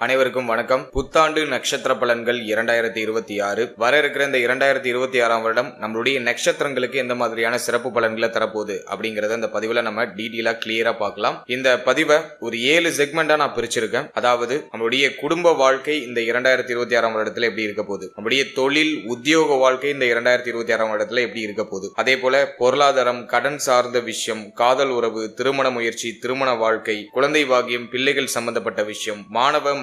அனைவருக்கும் வணக்கம். புத்தாண்டு நட்சத்திர பலன்கள் 2026 வர இருக்கிற இந்த 2026 வருடம் நம்மளுடைய நட்சத்திரங்களுக்கு எந்த மாதிரியான சிறப்பு பலன்களை தரப்போகுது அப்படிங்கறத இந்த பதிவுல நம்ம டீட்டெயிலா கிளியரா பார்க்கலாம். இந்த பதிவை ஒரு 7 செக்மெண்டா நான் பிரிச்சிருக்கேன். அதாவது நம்மளுடைய குடும்ப வாழ்க்கை இந்த 2026 வருடத்துல எப்படி இருக்க போகுது, நம்முடைய தொழில் உத்தியோக வாழ்க்கை இந்த 2026 வருடத்துல எப்படி இருக்க போகுது, அதே போல பொருளாதாரம், கடன் சார்ந்த விஷயம், காதல் உறவு, திருமண முயற்சி, திருமண வாழ்க்கை, குழந்தை பாக்கியம், பிள்ளைகள் சம்பந்தப்பட்ட விஷயம்,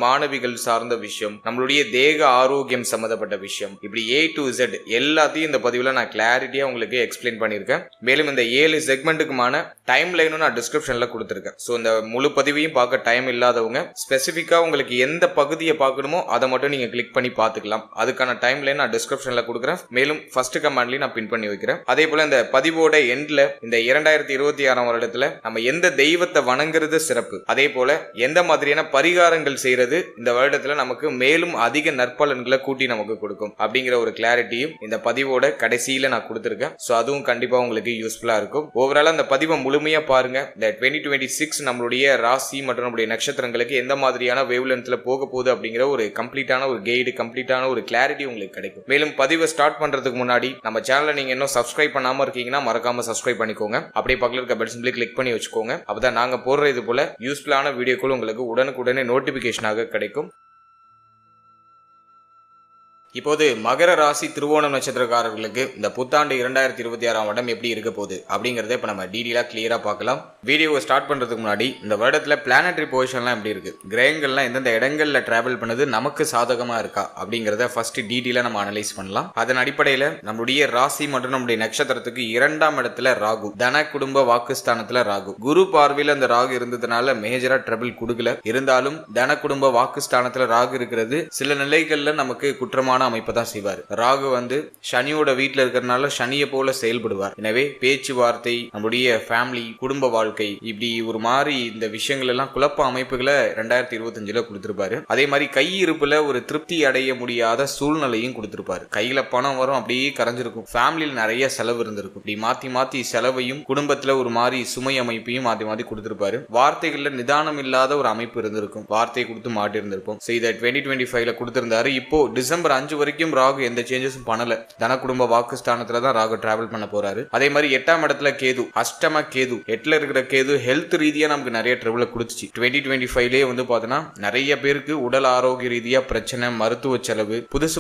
மாணவிகள் சார்ந்த விஷயம், நம்மளுடைய தேக ஆரோக்கியம் சம்பந்தப்பட்ட விஷயம், இப்படி A to Z எல்லாத்தையும் இந்த பதிவுல நான் கிளாரிட்டியா உங்களுக்கு எக்ஸ்பிளைன் பண்ணிருக்கேன். மேலும் இந்த 7 செக்மெண்ட்டுக்குமான டைம் லைனும் நான் டிஸ்கிரிப்ஷன்ல கொடுத்திருக்கேன். சோ இந்த முழு பதிவையும் பார்க்க டைம் இல்லாதவங்க ஸ்பெசிபிக்கா உங்களுக்கு எந்த பகுதியை பார்க்கணுமோ அதை மட்டும் நீங்க கிளிக் பண்ணி பார்த்துக்கலாம். அதுக்கான டைம் லைன் நான் டிஸ்கிரிப்ஷன்ல கொடுக்குறேன். மேலும் ஃபர்ஸ்ட் கமெண்ட்லயும் நான் பின் பண்ணி வைக்கிறேன். அதே போல இந்த பதிவோட எண்ட்ல இந்த 2026 வருடத்துல நம்ம எந்த தெய்வத்தை வணங்குறது சிறப்பு, அதே போல எந்த மாதிரியான பரிகாரங்கள் செய்யறது இந்த வருடத்துல நமக்கு மேலும் அதிக நற்பலன்களை கூட்டி நமக்கு கொடுக்கும் அப்படிங்கிற ஒரு கிளாரிட்டியும் இந்த பதிவோட கடைசியில நான் கொடுத்திருக்கேன். சோ அதுவும் கண்டிப்பா உங்களுக்கு யூஸ்ஃபுல்லா இருக்கும். ஓவரால் அந்த பதிவை முழுமையா பாருங்க. இந்த 2026 நம்மளுடைய ராசி மற்றும் நம்மளுடைய நட்சத்திரங்களுக்கு எந்த மாதிரியான வேவ் லென்த்ல போக போகுது அப்படிங்கிற ஒரு கம்ப்ளீட்டான ஒரு கைடு, கம்ப்ளீட்டான ஒரு கிளாரிட்டி உங்களுக்கு கிடைக்கும். மேலும் பதிவை ஸ்டார்ட் பண்றதுக்கு முன்னாடி நம்ம சேனலை நீங்க இன்னும் சப்ஸ்கிரைப் பண்ணாம இருக்கீங்கன்னா மறக்காம சப்ஸ்கிரைப் பண்ணிக்கோங்க. அப்படியே பக்கத்துல இருக்க பெல் சிம்பிளை கிளிக் பண்ணி வச்சுக்கோங்க. அப்பதான் நாங்க போடுற இது போல யூஸ்ஃபுல்லான வீடியோக்கள் உங்களுக்கு உடனுக்குடனே நோட்டிபிகேஷனாக கிடைக்கும். இப்போது மகர ராசி திருவோணம் நட்சத்திரக்காரர்களுக்கு இந்த புத்தாண்டு 2026 வருடம் எப்படி இருக்க போகுது அப்படிங்கறத இப்ப நம்ம டீடைலா கிளியரா பார்க்கலாம். வீடியோவை ஸ்டார்ட் பண்றதுக்கு முன்னாடி இந்த வருடத்துல பிளானட்டரி பொசிஷன்லாம் எப்படி இருக்கு, கிரகங்கள்லாம் எந்தெந்த இடங்கள்ல டிராவல் பண்ணது நமக்கு சாதகமா இருக்கா அப்படிங்கறத ஃபர்ஸ்ட் டீடைலா நம்ம அனலைஸ் பண்ணலாம். அதன் அடிப்படையில நம்மளுடைய ராசி மற்றும் நம்முடைய நட்சத்திரத்துக்கு 2ஆம் இடத்துல ராகு, தன குடும்ப வாக்குஸ்தானத்துல ராகு, குரு பார்வையில அந்த ராகு இருந்ததுனால மேஜரா ட்ரபிள் கொடுக்கல. இருந்தாலும் தன குடும்ப வாக்குஸ்தானத்துல ராகு இருக்கிறது சில நிலைகள்ல நமக்கு குற்றமான அமைப்பை தான் செய்வார். ராகு சனியோட வீட்டுல இருக்கிறதுனால சனியை போல செயல்படுவார். எனவே பேச்சுவார்த்தை, நம்முடைய ஃபேமிலி, குடும்ப வாழ்க்கை, இப்படி ஒரு மாதிரி இந்த விஷயங்கள் எல்லாம் குழப்ப அமைப்புகளை 2025 கொடுத்திருப்பாரு. அதே மாதிரி கையிருப்புல ஒரு திருப்தி அடைய முடியாத சூழ்நிலையும் கொடுத்திருப்பாரு. கையில பணம் வரும், அப்படியே கரைஞ்சிருக்கும். ஃபேமிலியில் நிறைய செலவு இருந்திருக்கும். இப்படி மாத்தி மாத்தி செலவையும் குடும்பத்துல ஒரு மாதிரி சுமை அமைப்பையும் மாத்தி மாத்தி கொடுத்திருப்பாரு. வார்த்தைகள்ல நிதானம் இல்லாத ஒரு அமைப்பு இருந்திருக்கும். வார்த்தை கொடுத்து மாட்டி இருந்திருக்கும். இதை 2025 கொடுத்திருந்தாரு. இப்போ டிசம்பர் 5 வரைக்கும் ராகு எந்த சேஞ்சஸும் பண்ணல. தன குடும்ப வாக்குஸ்தானத்துல தான் ராகு டிராவல் பண்ண போறாரு. அதே மாதிரி 8ஆம் இடத்துல கேது, அஷ்டம கேது, 8ல இருக்கிற கேது ஹெல்த் ரீதியா நமக்கு நிறைய ட்ரபிள் கொடுத்துச்சு. 2025 பாத்தீங்கன்னா நிறைய பேருக்கு உடல் ஆரோக்கிய ரீதியா பிரச்சனை, மருத்துவ செலவு,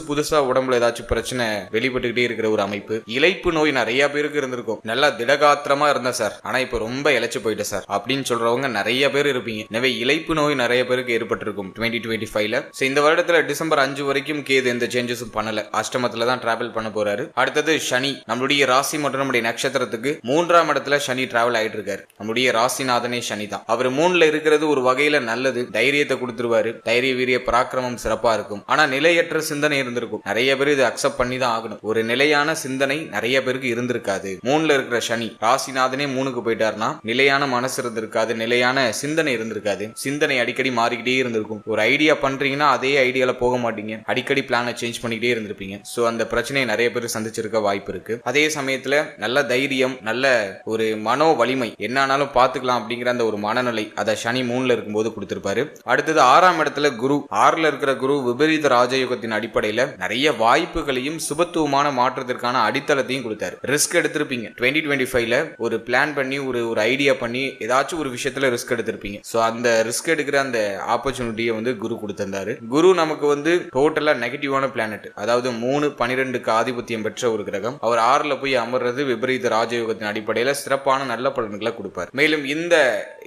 புதுசா உடம்புல ஏதாச்சும் பிரச்சனை வெளிப்பட்டுக்கிட்டே இருக்கிற ஒரு அமைப்பு. இளைப்பு நோய் நிறைய பேருக்கு இருந்திருக்கும். நல்லா திடகாத்திரமா இருந்த சார், ஆனா இப்ப ரொம்ப இழைச்சு போயிட்ட சார் அப்படின்னு சொல்றவங்க நிறைய பேர் இருப்பீங்க. எனவே இளைப்பு நோய் நிறைய பேருக்கு ஏற்பட்டிருக்கும் 2025. இந்த வருடத்துல டிசம்பர் 5 வரைக்கும் கேது எந்த சேஞ்சஸும் பண்ணல. அஷ்டமத்துல தான் டிராவல் பண்ண போறாரு. அடுத்தது சனி, நம்மளுடைய ராசி மற்றும் நம்முடைய நட்சத்திரத்துக்கு 3ஆம் இடத்துல சனி டிராவல் ஆயிட்டு இருக்காரு. நம்முடைய ராசிநாதனே சனி தான். அவர் 3ல இருக்கிறது ஒரு வகையில நல்லது. தைரியத்தை கொடுத்துருவாரு. தைரிய வீரிய பராக்கிரமம் சிறப்பா இருக்கும். ஆனா நிலையற்ற சிந்தனை இருந்திருக்கும். நிறைய பேர் இதை அக்செப்ட் பண்ணி தான் ஆகணும். ஒரு நிலையான சிந்தனை நிறைய பேருக்கு இருந்திருக்காது. 3ல இருக்கிற சனி, ராசிநாதனே 3க்கு போயிட்டாருன்னா நிலையான மனசு இருந்திருக்காது, நிலையான சிந்தனை இருந்திருக்காது. சிந்தனை அடிக்கடி மாறிக்கிட்டே இருந்திருக்கும். ஒரு ஐடியா பண்றீங்கன்னா அதே ஐடியால போக மாட்டீங்க. அடிக்கடி பிளானை சேஞ்ச் பண்ணிக்கிட்டே இருந்திருப்பீங்க. சோ அந்த பிரச்சனையை நிறைய பேர் சந்திச்சிருக்க வாய்ப்பு இருக்கு. அதே சமயத்துல நல்ல தைரியம், நல்ல ஒரு மனோ வலிமை, என்ன ஆனாலும் பாத்துக்கலாம் அப்படிங்கிற அந்த ஒரு மனநிலை அதை சனி 3ல இருக்கும்போது கொடுத்திருப்பாரு. அடுத்தது 6ஆம் இடத்துல குரு, 6ல இருக்கிற குரு விபரீத ராஜயோகத்தின் அடிப்படையில நிறைய வாய்ப்புகளையும் சுபத்துவமான மாற்றத்திற்கான அடித்தளத்தையும் கொடுத்தாரு. ரிஸ்க் எடுத்திருப்பீங்க 2025 ஒரு பிளான் பண்ணி ஒரு ஐடியா பண்ணி ஏதாச்சும் ஒரு விஷயத்துல ரிஸ்க் எடுத்திருப்பீங்க. சோ அந்த ரிஸ்க் எடுக்கிற அந்த ஆப்பர்ச்சுனிட்டியை குரு கொடுத்திருந்தாரு. குரு நமக்கு டோட்டலா நெகட்டிவான பிளானட், அதாவது 3, 12க்கு ஆதிபத்தியம் பெற்ற ஒரு கிரகம். அவர் 6ல போய் அமர்றது விபரீத ராஜயோகத்தின் அடிப்படையில சிறப்பான நல்ல பலன்களை கொடுப்பார். மேலும் இந்த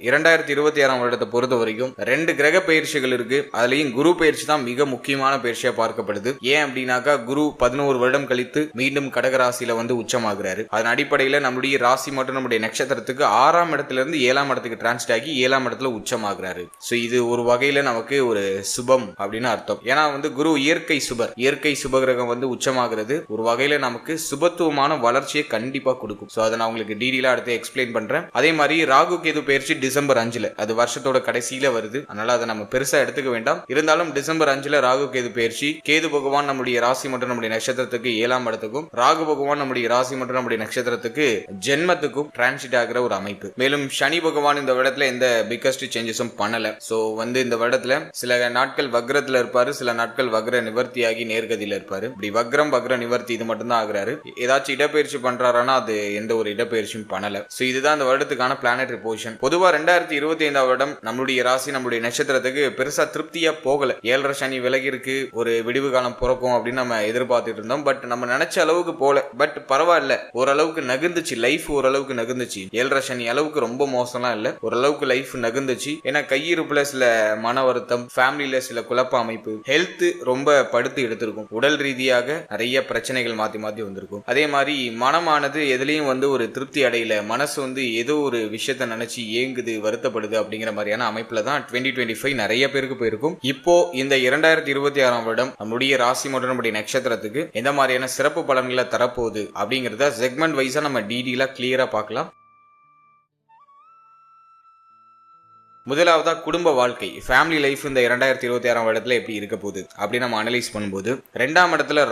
2026 வருடத்தை பொறுத்த வரைக்கும் 2 கிரக பயிற்சிகள் இருக்கு. அதுலயும் குரு பயிற்சி தான் மிக முக்கியமான பயிற்சியா பார்க்கப்படுது. ஏன் அப்படின்னாக்கா குரு 11 வருடம் கழித்து மீண்டும் கடகராசியில உச்சமாகிறாரு. அதன் அடிப்படையில நம்முடைய ராசி மற்றும் நம்முடைய நட்சத்திரத்துக்கு 6ஆம் இடத்துல இருந்து 7ஆம் இடத்துக்கு டிரான்ஸ்ட் ஆகி 7ஆம் இடத்துல உச்சமாகிறாரு. சோ இது ஒரு வகையில நமக்கு ஒரு சுபம் அப்படின்னு அர்த்தம். ஏன்னா குரு இயற்கை சுபர். இயற்கை சுபகிரகம் வந்து உச்சமாகிறது ஒரு வகையில நமக்கு சுபத்துவமான வளர்ச்சியை கண்டிப்பா கொடுக்கும். சோ அதை நான் உங்களுக்கு டீடெயிலா அடுத்து எக்ஸ்பிளைன் பண்றேன். அதே மாதிரி ராகு கேது பயிற்சி டிசம்பர் 5 அது வருஷத்தோட கடைசியில வருது. அதனால அதை நம்ம பெருசா எடுத்துக்க வேண்டாம். இருந்தாலும் டிசம்பர் 5 ராகு கேது பயிற்சி. கேது பகவான் நம்முடைய ராசி மற்றும் நம்முடைய நட்சத்திரத்துக்கு 7ஆம் இடத்துக்கும், ராகு பகவான் நம்முடைய ராசி மற்றும் நம்முடைய நட்சத்திரத்துக்கு ஜென்மத்துக்கும் டிரான்சிட் ஆகிற ஒரு அமைப்பு. மேலும் சனி பகவான் இந்த வருடத்துல எந்த பிக்கஸ்ட் சேஞ்சஸும் பண்ணல. சோ வந்து இந்த வருடத்துல சில நாட்கள் வக்ரத்துல இருப்பாரு, சில நாட்கள் வக்ர நிவர்த்தியாகி நேர்கதியில இருப்பாரு. இப்படி வக்ர நிவர்த்தி இது மட்டும் தான் ஆகுறாரு. ஏதாச்சும் இடப்பெயர்ச்சி பண்றாருன்னா அது எந்த ஒரு இடப்பெயர்ச்சியும் பண்ணல. சோ இதுதான் இந்த வருடத்துக்கான பிளானட்டரி பொசிஷன். பொதுவா 2025 வருடம் நம்மளுடைய ராசி நம்மளுடைய நட்சத்திரத்துக்கு பெருசா திருப்தியா போகல. 7.5 சனி விலகி இருக்கு, ஒரு விடிவு காலம் பிறக்கும் அப்படின்னு நம்ம எதிர்பார்த்துட்டு இருந்தோம். பட் நம்ம நினைச்ச அளவுக்கு போல. பட் பரவாயில்ல, ஓரளவுக்கு நகர்ந்துச்சு லைஃப், ஓரளவுக்கு நகர்ந்துச்சு. 7.5 சனி அளவுக்கு ரொம்ப மோசம்லாம் இல்ல, ஓரளவுக்கு லைஃப் நகர்ந்துச்சு. ஏன்னா கையிருப்புல சில மன வருத்தம், ஃபேமிலியில சில குழப்ப அமைப்பு, ஹெல்த் ரொம்ப படுத்து எடுத்திருக்கும். உடல் ரீதியாக நிறைய பிரச்சனைகள் மாத்தி மாத்தி வந்திருக்கும். அதே மாதிரி மனமானது எதுலயும் வந்து ஒரு திருப்தி அடையல, மனசு வந்து ஏதோ ஒரு விஷயத்த நினைச்சு ஏங்குது, வருத்தப்படுது அப்படிங்கிற மாதிரியான அமைப்புல தான் 2025 நிறைய பேருக்கு போயிருக்கும். இப்போ இந்த 2026 வருடம் நம்முடைய ராசி மற்றும் நம்முடைய நட்சத்திரத்துக்கு எந்த மாதிரியான சிறப்பு பலன்களை தரப்போகுது அப்படிங்கறத செக்மெண்ட் வைஸா நம்ம டீடெயிலா கிளியரா பார்க்கலாம். முதலாவதா குடும்ப வாழ்க்கை, ஃபேமிலி லைஃப் இந்த 2026 வருடத்துல எப்படி இருக்க போகுது அப்படி நம்ம அனலைஸ் பண்ணும்போது, 2ஆம் இடத்துல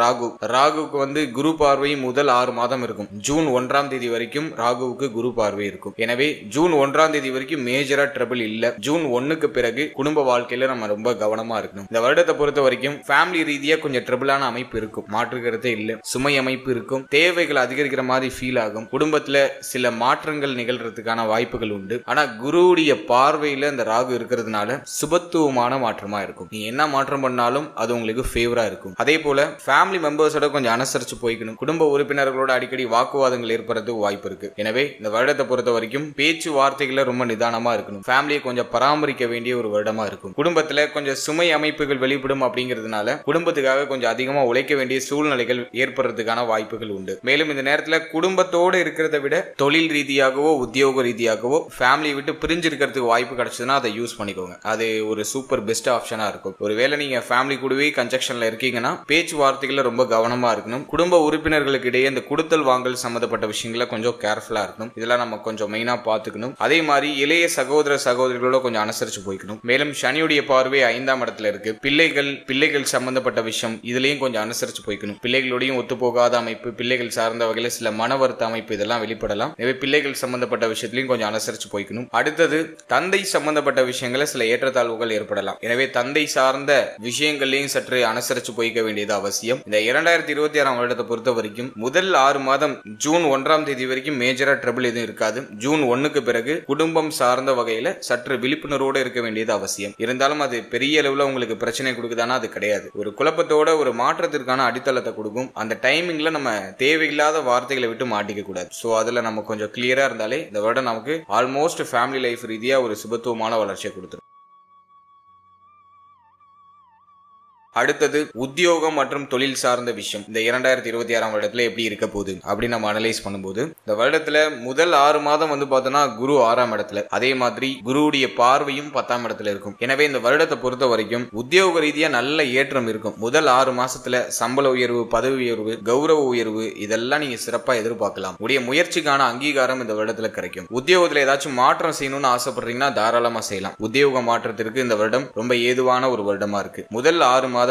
ராகுவுக்கு வந்து குரு பார்வை முதல் 6 மாதம் இருக்கும். ஜூன் 1ஆம் தேதி வரைக்கும் ராகுவுக்கு குரு பார்வை இருக்கும். எனவே ஜூன் 1ஆம் தேதி வரைக்கும் மேஜரா ட்ரபிள் இல்ல. ஜூன் 1க்கு பிறகு குடும்ப வாழ்க்கையில நம்ம ரொம்ப கவனமா இருக்கணும். இந்த வருடத்தை பொறுத்த வரைக்கும் ஃபேமிலி ரீதியா கொஞ்சம் ட்ரபிளான அமைப்பு இருக்கும், மாற்றுக்கிறதே இல்ல. சுமை அமைப்பு இருக்கும், தேவைகள் அதிகரிக்கிற மாதிரி ஃபீல் ஆகும். குடும்பத்துல சில மாற்றங்கள் நிகழ்றதுக்கான வாய்ப்புகள் உண்டு. ஆனா குருவுடைய பார்வையில இந்த ராகு இருக்கிறதுனால சுபத்துவமான மாற்றமா இருக்கும். நீ என்ன மாற்றம் பண்ணாலும் அது உங்களுக்கு ஃபேவரா இருக்கும். அதே போல ஃபேமிலி மெம்பர்ஸோட கொஞ்சம் அனுசரிச்சு போய்க்கணும். குடும்ப உறுப்பினர்களோட அடிக்கடி வாக்குவாதங்கள் ஏற்படுறதுக்கு வாய்ப்பு இருக்கு. எனவே இந்த வருடத்தை பொறுத்த வரைக்கும் பேச்சு வார்த்தைகளை ரொம்ப நிதானமா இருக்கணும். ஃபேமிலியை கொஞ்சம் பராமரிக்க வேண்டிய ஒரு வருடமா இருக்கும். குடும்பத்துல கொஞ்சம் சுமை அமைப்புகள் வெளிப்படும் அப்படிங்கிறதுனால குடும்பத்துக்காக கொஞ்சம் அதிகமா உழைக்க வேண்டிய சூழ்நிலைகள் ஏற்படுறதுக்கான வாய்ப்புகள் உண்டு. மேலும் இந்த நேரத்துல குடும்பத்தோடு இருக்கிறத விட தொழில் ரீதியாகவோ உத்தியோக ரீதியாகவோ ஃபேமிலியை விட்டு பிரிஞ்சிருக்கிறதுக்கு வாய்ப்பு கிடைச்சதுன்னா அதை யூஸ் பண்ணிக்கோங்க. அது ஒரு சூப்பர் பெஸ்ட் ஆப்ஷனா இருக்கும். ஒருவேளை நீங்க ஃபேமிலி கூடவே கன்ஜெக்ஷன்ல இருக்கீங்கன்னா பேச்சுவார்த்தைகளை ரொம்ப கவனமா இருக்கணும். குடும்ப உறுப்பினர்களுக்கு இடையே இந்த கொடுத்தல் வாங்கல் சம்பந்தப்பட்ட விஷயங்களை கொஞ்சம் கேர்ஃபுல்லா இருக்கணும். இதெல்லாம் நம்ம கொஞ்சம் மெயினா பாத்துக்கணும். அதே மாதிரி இளைய சகோதர சகோதரிகளோட கொஞ்சம் அனுசரிச்சு போய்க்கணும். மேலும் சனியுடைய பார்வை 5ஆம் இடத்துல இருக்கு. பிள்ளைகள் சம்பந்தப்பட்ட விஷயம் இதுலயும் கொஞ்சம் அனுசரிச்சு போய்க்கணும். பிள்ளைகளோடையும் ஒத்து போகாத அமைப்பு, பிள்ளைகள் சார்ந்த வகையில சில மன வருத்த அமைப்பு இதெல்லாம் வெளிப்படலாம். எனவே பிள்ளைகள் சம்பந்தப்பட்ட விஷயத்திலையும் கொஞ்சம் அனுசரிச்சு போய்க்கணும். அடுத்தது தந்தை சம்பந்தப்பட்ட விஷயங்களை சில ஏற்றத்தாழ்வுகள் ஏற்படலாம். எனவே தந்தை சார்ந்த விஷயங்களையும் சற்று அனுசரிச்சு போய்க்க வேண்டியது அவசியம். இந்த 2026 வருடத்தை பொறுத்த வரைக்கும் முதல் 6 மாதம் ஜூன் 1ஆம் தேதி வரைக்கும் மேஜரா ட்ரபிள் எதுவும் இருக்காது. ஜூன் 1க்கு பிறகு குடும்பம் சார்ந்த வகையில சற்று விழிப்புணர்வோடு இருக்க வேண்டியது அவசியம். இருந்தாலும் அது பெரிய அளவுல உங்களுக்கு பிரச்சனை கொடுக்குதானா அது கிடையாது. ஒரு குழப்பத்தோட ஒரு மாற்றத்திற்கான அடித்தளத்தை கொடுக்கும். அந்த டைமிங்ல நம்ம தேவையில்லாத வார்த்தைகளை விட்டு மாட்டிக்க கூடாது. சோ அதுல நம்ம கொஞ்சம் கிளியரா இருந்தாலே இந்த வருடம் நமக்கு ஆல்மோஸ்ட் ஃபேமிலி லைஃப் ரீதியா ஒரு சுபத்துவமான வளர்ச்சியை கொடுத்துரும். அடுத்தது உத்தியோகம் மற்றும் தொழில் சார்ந்த விஷயம் இந்த 2026 வருடத்துல எப்படி இருக்க போகுது அப்படி நம்ம அனலைஸ் பண்ணும்போது, இந்த வருடத்துல முதல் 6 மாதம் வந்து பார்த்தோம்னா குரு 6ஆம் இடத்துல, அதே மாதிரி குருவுடைய பார்வையும் 10ஆம் இடத்துல இருக்கும். எனவே இந்த வருடத்தை பொறுத்த வரைக்கும் உத்தியோக ரீதியா நல்ல ஏற்றம் இருக்கும். முதல் 6 மாசத்துல சம்பள உயர்வு, பதவி உயர்வு, கௌரவ உயர்வு இதெல்லாம் நீங்க சிறப்பா எதிர்பார்க்கலாம். உடைய முயற்சிக்கான அங்கீகாரம் இந்த வருடத்துல கிடைக்கும். உத்தியோகத்துல ஏதாச்சும் மாற்றம் செய்யணும்னு ஆசைப்படுறீங்கன்னா தாராளமா செய்யலாம். உத்தியோக மாற்றத்திற்கு இந்த வருடம் ரொம்ப ஏதுவான ஒரு வருடமா இருக்கு. முதல் 6 மாதத்துல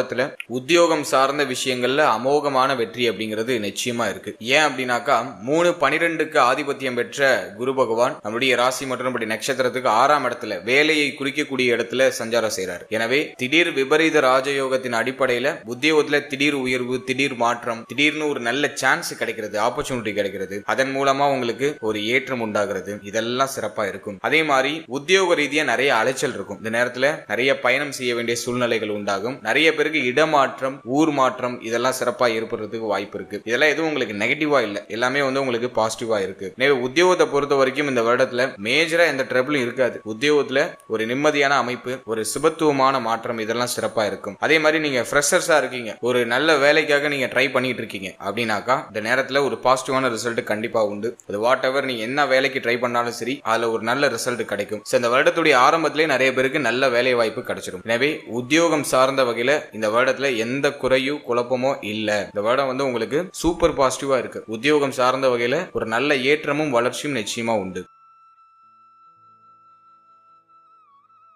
உத்தியோகம் சார்ந்த விஷயங்கள்ல அமோகமான வெற்றி அப்படிங்கிறது நிச்சயமா இருக்கு. ஏன் அப்படின்னாக்கா 3-12க்கு ஆதிபத்தியம் பெற்ற குரு பகவான் நம்முடைய ராசி மற்றும் நம்முடைய நட்சத்திரத்துக்கு 6ஆம் இடத்துல வேலையை குறிக்கக்கூடிய இடத்துல சஞ்சாரம் செய்யறாரு. எனவே திடீர் விபரீத ராஜயோகத்தின் அடிப்படையில உத்தியோகத்துல திடீர் உயர்வு, திடீர் மாற்றம், திடீர்னு ஒரு நல்ல சான்ஸ் கிடைக்கிறது, ஆப்பர்ச்சுனிட்டி கிடைக்கிறது. அதன் மூலமா உங்களுக்கு ஒரு ஏற்றம் உண்டாகிறது. இதெல்லாம் சிறப்பா இருக்கும். அதே மாதிரி உத்தியோக ரீதியா நிறைய அலைச்சல் இருக்கும். இந்த நேரத்துல நிறைய பயணம் செய்ய வேண்டிய சூழ்நிலைகள் உண்டாகும். நிறைய பேருக்கு இடமாற்றம், ஊர் மாற்றம் இதெல்லாம் சிறப்பா ஏற்படுறதுக்கு வாய்ப்பு இருக்கு. இதெல்லாம் எதுவும் உங்களுக்கு நெகட்டிவா இல்ல, எல்லாமே வந்து உங்களுக்கு பாசிட்டிவா இருக்கு. எனவே உத்தியோகத்தை பொறுத்த வரைக்கும் இந்த வருடத்துல மேஜரா எந்த ட்ரபிளும் இருக்காது. உத்தியோகத்துல ஒரு நிம்மதியான அமைப்பு, ஒரு சுபத்துவமான மாற்றம் இதெல்லாம் சிறப்பா இருக்கும். அதே மாதிரி நீங்க ஃப்ரெஷர்ஸா இருக்கீங்க, ஒரு நல்ல வேலைக்காக நீங்க ட்ரை பண்ணிட்டு இருக்கீங்க அப்படின்னாக்கா இந்த நேரத்துல ஒரு பாசிட்டிவான ரிசல்ட் கண்டிப்பா உண்டு. அது வாட் எவர் நீங்க என்ன வேலைக்கு ட்ரை பண்ணாலும் சரி அதுல ஒரு நல்ல ரிசல்ட் கிடைக்கும். இந்த வருடத்துடைய ஆரம்பத்திலே நிறைய பேருக்கு நல்ல வேலை வாய்ப்பு கிடைச்சிடும். எனவே உத்தியோகம் சார்ந்த வகையில இந்த வருடத்துல எந்த குறையும் குழப்பமோ இல்ல. இந்த வருடம் வந்து உங்களுக்கு சூப்பர் பாசிட்டிவா இருக்கு. உத்தியோகம் சார்ந்த வகையில ஒரு நல்ல ஏற்றமும் வளர்ச்சியும் நிச்சயமா உண்டு.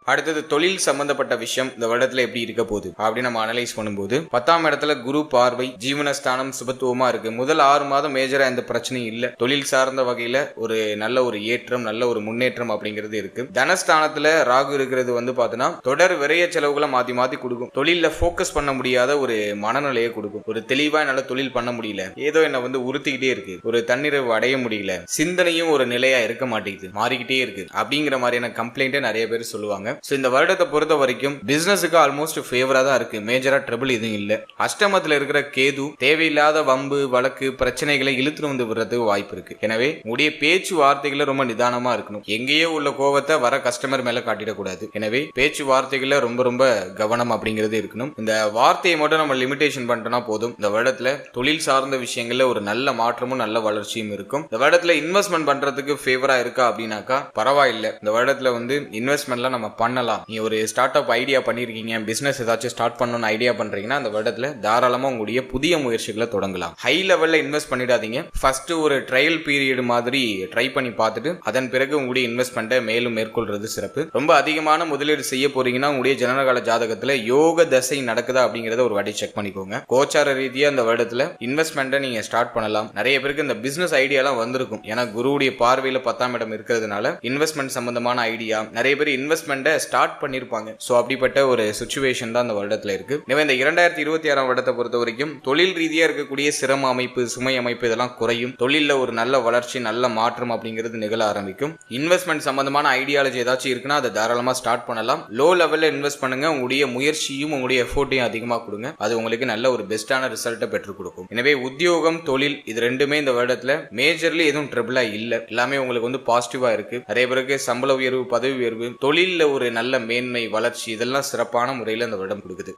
அடுத்தது தொழில் சம்பந்தப்பட்ட விஷயம் இந்த வருடத்துல எப்படி இருக்க போகுது அப்படின்னு நம்ம அனலைஸ் பண்ணும்போது 10ஆம் இடத்துல குரு பார்வை, ஜீவனஸ்தானம் சுபத்துவமா இருக்கு. முதல் 6 மாதம் மேஜரா எந்த பிரச்சனையும் இல்ல. தொழில் சார்ந்த வகையில ஒரு நல்ல ஒரு ஏற்றம், நல்ல ஒரு முன்னேற்றம் அப்படிங்கிறது இருக்கு. தனஸ்தானத்துல ராகு இருக்கிறது வந்து பாத்தீங்கன்னா தொடர் விரைய செலவுகளை மாத்தி மாத்தி கொடுக்கும். தொழில போக்கஸ் பண்ண முடியாத ஒரு மனநிலையை கொடுக்கும். ஒரு தெளிவா என்னால தொழில் பண்ண முடியல, ஏதோ என்ன வந்து உறுத்திக்கிட்டே இருக்கு, ஒரு தன்னிறைவு அடைய முடியல, சிந்தனையும் ஒரு நிலையா இருக்க மாட்டேங்குது, மாறிக்கிட்டே இருக்கு அப்படிங்கிற மாதிரியான கம்ப்ளைண்ட் நிறைய பேர் சொல்லுவாங்க. இந்த வருடத்தை பொறுத்த வரைக்கும் பிசினஸுக்கு ஆல்மோஸ்ட் ஃபேவரா தான் இருக்கு. மேஜரா ட்ரபிள் எதுவும் இல்ல. அஷ்டமத்துல இருக்கிற கேது தேவையில்லாத வம்பு வழக்கு பிரச்சனைகளை இழுத்துட்டு வந்து விடுறதுக்கு வாய்ப்பு இருக்கு. எனவே உடைய பேச்சு வார்த்தைகளை ரொம்ப நிதானமா இருக்கணும். எங்கேயோ உள்ள கோவத்தை வர கஸ்டமர் மேல காட்டிடக்கூடாது. எனவே பேச்சு வார்த்தைகளை ரொம்ப ரொம்ப கவனம் அப்படிங்கிறது இருக்கணும். இந்த வார்த்தையை மட்டும் நம்ம லிமிடேஷன் பண்ணிட்டோம்னா போதும். இந்த வருடத்துல தொழில் சார்ந்த விஷயங்கள்ல ஒரு நல்ல மாற்றமும் நல்ல வளர்ச்சியும் இருக்கும். இந்த வருடத்துல இன்வெஸ்ட்மெண்ட் பண்றதுக்கு ஃபேவரா இருக்கா அப்படின்னாக்கா பரவாயில்லை. இந்த வருடத்துல வந்து இன்வெஸ்ட்மெண்ட்லாம் நம்ம பண்ணலாம். நீ ஒரு ஸ்டார்ட் அப் ஐடியா பண்ணிருக்கீங்க, பிசினஸ் ஏதாச்சும் ஸ்டார்ட் பண்ணணும்னு ஐடியா பண்றீங்கன்னா அந்த வருடத்துல தாராளமா உங்களுடைய புதிய முயற்சிகளை தொடங்கலாம். ஹை லெவல்ல இன்வெஸ்ட் பண்ணிடாதீங்க. ஃபர்ஸ்ட் ஒரு ட்ரையல் பீரியட் மாதிரி ட்ரை பண்ணி பார்த்துட்டு அதன் பிறகு உங்களுடைய இன்வெஸ்ட்மெண்ட்டை மேலும் மேற்கொள்றது சிறப்பு. ரொம்ப அதிகமான முதலீடு செய்ய போறீங்கன்னா உங்களுடைய ஜனனகால ஜாதகத்துல யோக தசை நடக்குதா அப்படிங்கறத ஒரு வாட்டி செக் பண்ணிக்கோங்க. கோச்சார ரீதியா அந்த வருடத்துல இன்வெஸ்ட்மெண்ட்டை நீங்க ஸ்டார்ட் பண்ணலாம். நிறைய பேருக்கு இந்த பிசினஸ் ஐடியா எல்லாம் வந்திருக்கும். ஏன்னா குருவுடைய பார்வையில 10ஆம் இடம் இருக்கிறதுனால இன்வெஸ்ட்மெண்ட் சம்பந்தமான ஐடியா நிறைய பேர் இன்வெஸ்ட்மெண்ட்டை ஸ்டார்ட் பண்ணிருப்பாங்க. சோ அப்படிப்பட்ட ஒரு சிச்சுவேஷன் தான் இந்த வருடத்துல இருக்கு. எனவே இந்த 2026ஆம் வருடத்தை பொறுத்த வரைக்கும் தொழில் ரீதியா இருக்கக்கூடிய சிரம அமைப்பு, சுமை அமைப்பு இதெல்லாம் குறையும். தொழில ஒரு நல்ல வளர்ச்சி, நல்ல மாற்றம் அப்படிங்கிறது நிகழ ஆரம்பிக்கும். இன்வெஸ்ட்மெண்ட் சம்பந்தமான ஐடியாலஜி ஏதாச்சும் இருக்குன்னா அதை தாராளமா ஸ்டார்ட் பண்ணலாம். லோ லெவல்ல இன்வெஸ்ட் பண்ணுங்க. உங்களுடைய முயற்சியும் உங்களுடைய எஃபோர்ட்டையும் அதிகமா கொடுங்க. அது உங்களுக்கு நல்ல ஒரு பெஸ்டான ரிசல்ட்டை பெற்றுக் கொடுக்கும். எனவே உத்தியோகம், தொழில் இது ரெண்டுமே இந்த வருடத்துல மேஜர்லி எதுவும் ட்ரபிளா இல்ல. எல்லாமே உங்களுக்கு வந்து பாசிட்டிவா இருக்கு. நிறைய பேருக்கு சம்பள உயர்வு, பதவி உயர்வு, தொழில ஒரு நல்ல மேன்மை, வளர்ச்சி இதெல்லாம் சிறப்பான முறையில் இந்த வருடம் கொடுக்குது.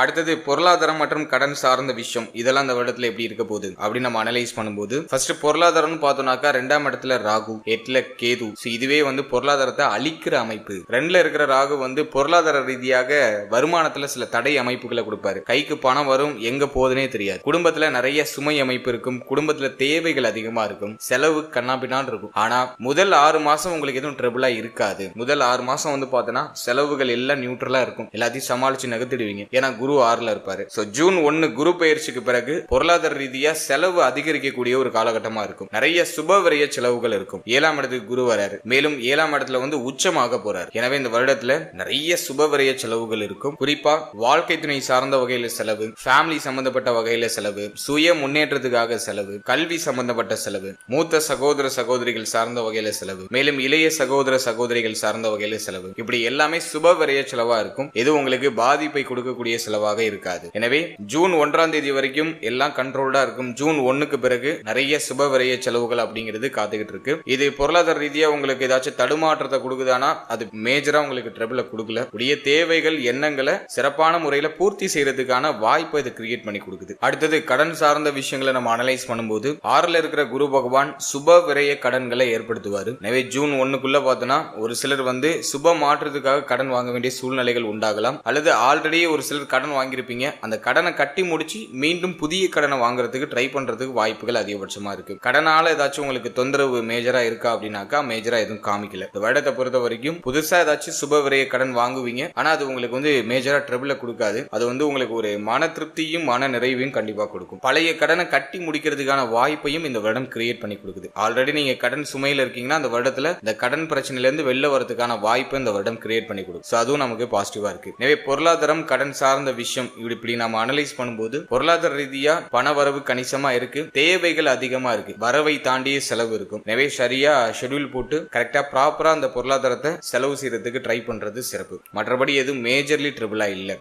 அடுத்தது பொருளாதாரம் மற்றும் கடன் சார்ந்த விஷயம் இதெல்லாம் இந்த வருடத்துல எப்படி இருக்க போகுது அப்படின்னு நம்ம அனலைஸ் பண்ணும்போது ஃபர்ஸ்ட் பொருளாதாரம்னு பார்த்தோம்னாக்கா 2ஆம் இடத்துல ராகு, 8ல கேது. இதுவே வந்து பொருளாதாரத்தை அழிக்கிற அமைப்பு. 2ல இருக்கிற ராகு வந்து பொருளாதார ரீதியாக வருமானத்துல சில தடை அமைப்புகளை கொடுப்பாரு. கைக்கு பணம் வரும், எங்க போகுதுன்னே தெரியாது. குடும்பத்துல நிறைய சுமை அமைப்பு இருக்கும். குடும்பத்துல தேவைகள் அதிகமா இருக்கும். செலவு கண்ணாபின்னான் இருக்கும். ஆனா முதல் 6 மாசம் உங்களுக்கு எதுவும் ட்ரபிளா இருக்காது. முதல் 6 மாசம் வந்து பார்த்தோன்னா செலவுகள் எல்லாம் நியூட்ரலா இருக்கும். எல்லாத்தையும் சமாளிச்சு நகர்த்திடுவீங்க. ஏன்னா குரு 6ல இருப்பாரு. ஜூன் 1 குரு பெயர்ச்சிக்கு பிறகு பொருளாதார ரீதியா செலவு அதிகரிக்கக்கூடிய ஒரு காலகட்டமா இருக்கும். நிறைய சுப விரய செலவுகள் இருக்கும். 7ஆம் இடத்துக்கு குரு வராரு. மேலும் 7ஆம் இடத்துல வந்து உச்சமாக போறாரு. எனவே இந்த வருடத்துல நிறைய சுப விரய செலவுகள் இருக்கும். குறிப்பா வாழ்க்கை துணை சார்ந்த வகையில செலவு, ஃபேமிலி சம்பந்தப்பட்ட வகையில செலவு, சுய முன்னேற்றத்துக்காக செலவு, கல்வி சம்பந்தப்பட்ட செலவு, மூத்த சகோதர சகோதரிகள் சார்ந்த வகையில செலவு, மேலும் இளைய சகோதர சகோதரிகள் சார்ந்த வகையில செலவு, இப்படி எல்லாமே சுப விரய செலவா இருக்கும். இது உங்களுக்கு பாதிப்பை கொடுக்கக்கூடிய செலவாக இருக்காது. எனவே ஜூன் 1ஆம் தேதி வரைக்கும் எல்லாம் கண்ட்ரோல்டா இருக்கும். ஜூன் 1க்கு பிறகு நிறைய சுப விரய செலவுகள் அப்படிங்கிறது காத்துக்கிட்டு இருக்கு. இது பொருளாதார ரீதியா உங்களுக்கு ஏதாச்சும் தடுமாற்றத்தை கொடுக்குதானா அது மேஜரா உங்களுக்கு ட்ரபிள கொடுக்கல. உடைய தேவைகள், எண்ணங்களை சிறப்பான முறையில பூர்த்தி செய்யறதுக்கான வாய்ப்பை இது கிரியேட் பண்ணி கொடுக்குது. அடுத்தது கடன் சார்ந்த விஷயங்களை நம்ம அனலைஸ் பண்ணும்போது 6ல இருக்கிற குரு பகவான் சுப விரய கடன்களை ஏற்படுத்துவாரு. எனவே ஜூன் 1க்குள்ள பார்த்தோம்னா ஒரு சிலர் வந்து சுப மாற்றத்துக்காக கடன் வாங்க வேண்டிய சூழ்நிலைகள் உண்டாகலாம். அல்லது ஆல்ரெடி ஒரு சிலர் கடன் வாங்கியிருப்பீங்க. அந்த கடனை கட்டி முடிச்சு மீண்டும் புதிய கடனை வாங்குறதுக்கு ட்ரை பண்றதுக்கு வாய்ப்புகள் அதிகபட்சமா இருக்கு. கடனால ஏதாச்சும் உங்களுக்கு தொந்தரவு மேஜரா இருக்கா அப்படின்னாக்கா மேஜரா எதுவும் காமிக்கல. இந்த வருடத்தை பொறுத்த வரைக்கும் புதுசா ஏதாச்சும் சுப விரய கடன் வாங்குவீங்க. ஆனா அது உங்களுக்கு வந்து மேஜரா ட்ரபிள கொடுக்காது. அது வந்து உங்களுக்கு ஒரு மன திருப்தியும் மன நிறைவையும் கண்டிப்பா கொடுக்கும். பழைய கடனை கட்டி முடிக்கிறதுக்கான வாய்ப்பையும் இந்த வருடம் கிரியேட் பண்ணி கொடுக்குது. ஆல்ரெடி நீங்க கடன் சுமையில இருக்கீங்கன்னா அந்த வருடத்துல இந்த கடன் பிரச்சனையில இருந்து வெளில வரதுக்கான வாய்ப்பு இந்த வருடம் கிரியேட் பண்ணி கொடுக்கும். அதுவும் நமக்கு பாசிட்டிவா இருக்கு. எனவே பொருளாதாரம், கடன் சார்ந்த விஷயம் இப்படி நம்ம அனலைஸ் பண்ணும்போது பொருளாதார ரீதியா பண வரவு கணிசமா இருக்கு. தேவைகள் அதிகமா இருக்கு. வரவை தாண்டிய செலவு இருக்கும். எனவே சரியா ஷெட்யூல் போட்டு கரெக்டா ப்ராப்பரா அந்த பொருளாதாரத்தை செலவு செய்யறதுக்கு ட்ரை பண்றது சிறப்பு. மற்றபடி எதுவும் மேஜர்லி ட்ரிபிளா இல்ல.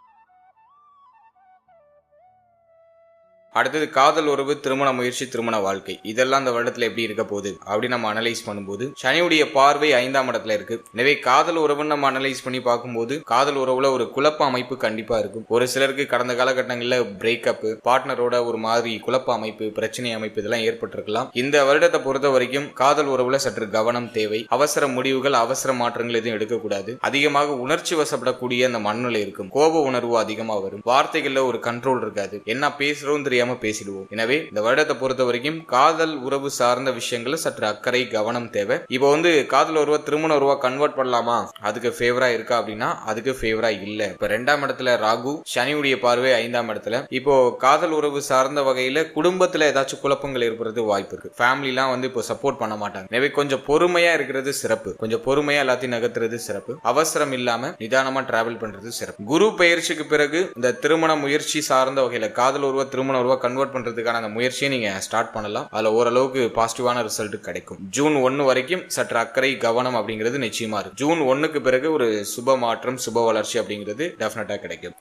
அடுத்தது காதல் உறவு, திருமண முயற்சி, திருமண வாழ்க்கை, இதெல்லாம் இந்த வருடத்துல எப்படி இருக்க போகுது அப்படின்னு நம்ம அனலைஸ் பண்ணும்போது சனியுடைய பார்வை 5ஆம் இடத்துல இருக்கு. எனவே காதல் உறவுன்னு நம்ம அனலைஸ் பண்ணி பார்க்கும்போது காதல் உறவுல ஒரு குழப்ப அமைப்பு கண்டிப்பா இருக்கும். ஒரு சிலருக்கு கடந்த காலகட்டங்களில் பிரேக்கப், பார்ட்னரோட ஒரு மாதிரி குழப்ப அமைப்பு, பிரச்சனை அமைப்பு இதெல்லாம் ஏற்பட்டிருக்கலாம். இந்த வருடத்தை பொறுத்த வரைக்கும் காதல் உறவுல சற்று கவனம் தேவை. அவசர முடிவுகள், அவசர மாற்றங்கள் எதுவும் எடுக்கக்கூடாது. அதிகமாக உணர்ச்சி வசப்படக்கூடிய அந்த மனநிலை இருக்கும். கோப உணர்வு அதிகமா வரும். வார்த்தைகள்ல ஒரு கண்ட்ரோல் இருக்காது. என்ன பேசுறோம் தெரியாம பேசிடுவோம். எனவே இந்த வருடத்தை பொறுத்த வரைக்கும் காதல் உறவு சார்ந்த விஷயங்கள சற்று அக்கறை, கவனம் தேவை. இப்போ காதல் உறவா திருமண உறவா கன்வெர்ட் பண்ணலாமா, அதுக்கு ஃபேவரா இருக்கா அப்படின்னா அதுக்கு ஃபேவரா இல்ல. இப்ப 2ஆம் இடத்துல ராகு, சனியுடைய பார்வை 5ஆம் இடத்துல. இப்போ காதல் உறவு சார்ந்த வகையில குடும்பத்துல ஏதாச்சும் குழப்பங்கள் ஏற்படுறது வாய்ப்பு இருக்கு. ஃபேமிலிலாம் இப்போ சப்போர்ட் பண்ண மாட்டாங்க. எனவே கொஞ்சம் பொறுமையா இருக்கிறது சிறப்பு. கொஞ்சம் பொறுமையா எல்லாத்தையும் நகர்த்துறது சிறப்பு. அவசரம் இல்லாம நிதானமா டிராவல் பண்றது சிறப்பு. குரு பெயர்ச்சிக்கு பிறகு இந்த திருமண முயற்சி சார்ந்த வகையில காதல் உறவா திருமண உறவா கன்வெர்ட் பண்றதுக்கான அந்த முயற்சியை நீங்க ஸ்டார்ட் பண்ணலாம். அதுல ஓரளவுக்கு பாசிட்டிவான ரிசல்ட் கிடைக்கும். ஜூன் 1 வரைக்கும் சற்று அக்கறை, கவனம் அப்படிங்கிறது நிச்சயமா இருக்கு. ஜூன் 1க்கு பிறகு ஒரு சுப மாற்றம், சுப வளர்ச்சி அப்படிங்கிறது டெஃபினட்டா கிடைக்கும்.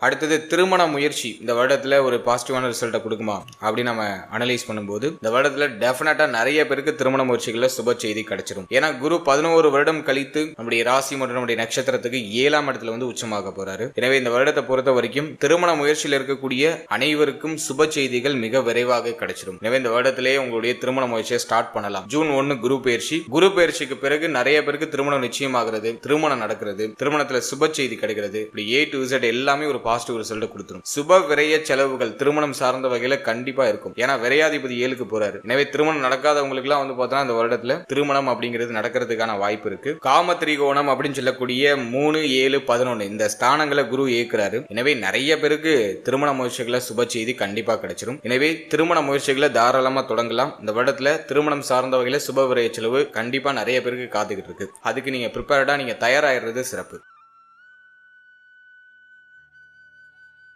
அடுத்தது திருமண முயற்சி இந்த வருடத்துல ஒரு பாசிட்டிவான ரிசல்ட்டை கொடுக்குமா அப்படின்னு நம்ம அனலைஸ் பண்ணும்போது இந்த வருடத்துல டெஃபினட்டா நிறைய பேருக்கு திருமண முயற்சிகள்ல சுப செய்தி கிடைச்சிடும். ஏன்னா குரு 11 வருடம் கழித்து நம்முடைய ராசி மற்றும் நம்முடைய நட்சத்திரத்துக்கு 7ஆம் இடத்துல உச்சமாக போறாரு. எனவே இந்த வருடத்தை பொறுத்த வரைக்கும் திருமண முயற்சியில் இருக்கக்கூடிய அனைவருக்கும் சுப செய்திகள் மிக விரைவாக கிடைச்சிடும். எனவே இந்த வருடத்திலேயே உங்களுடைய திருமண முயற்சியை ஸ்டார்ட் பண்ணலாம். ஜூன் 1 குரு பயிற்சி. குரு பயிற்சிக்கு பிறகு நிறைய பேருக்கு திருமணம் நிச்சயமாகிறது, திருமணம் நடக்கிறது, திருமணத்துல சுப செய்தி கிடைக்கிறது. இப்படி A to Z எல்லாமே ஒரு பாசிட்டிவ் ரிசல்ட் கொடுத்துரும். சுப விரய செலவுகள் திருமணம் சார்ந்த வகையில கண்டிப்பா இருக்கும். ஏன்னா விரையாதிபதி 7க்கு போறாரு. எனவே திருமணம் நடக்காதவங்களுக்கு எல்லாம் பார்த்தோம்னா இந்த வருடத்துல திருமணம் அப்படிங்கிறது நடக்கிறதுக்கான வாய்ப்பு இருக்கு. காம திரிகோணம் அப்படின்னு சொல்லக்கூடிய 3, 7, 11 இந்த ஸ்தானங்களை குரு ஏற்கிறாரு. எனவே நிறைய பேருக்கு திருமண முயற்சிகளை சுப செய்தி கண்டிப்பா கிடைச்சிடும். எனவே திருமண முயற்சிகளை தாராளமா தொடங்கலாம். இந்த வருடத்துல திருமணம் சார்ந்த வகையில சுப விரய செலவு கண்டிப்பா நிறைய பேருக்கு காத்துக்கிட்டு இருக்கு. அதுக்கு நீங்க ப்ரிப்பேர்டா நீங்க தயாராகிறது சிறப்பு.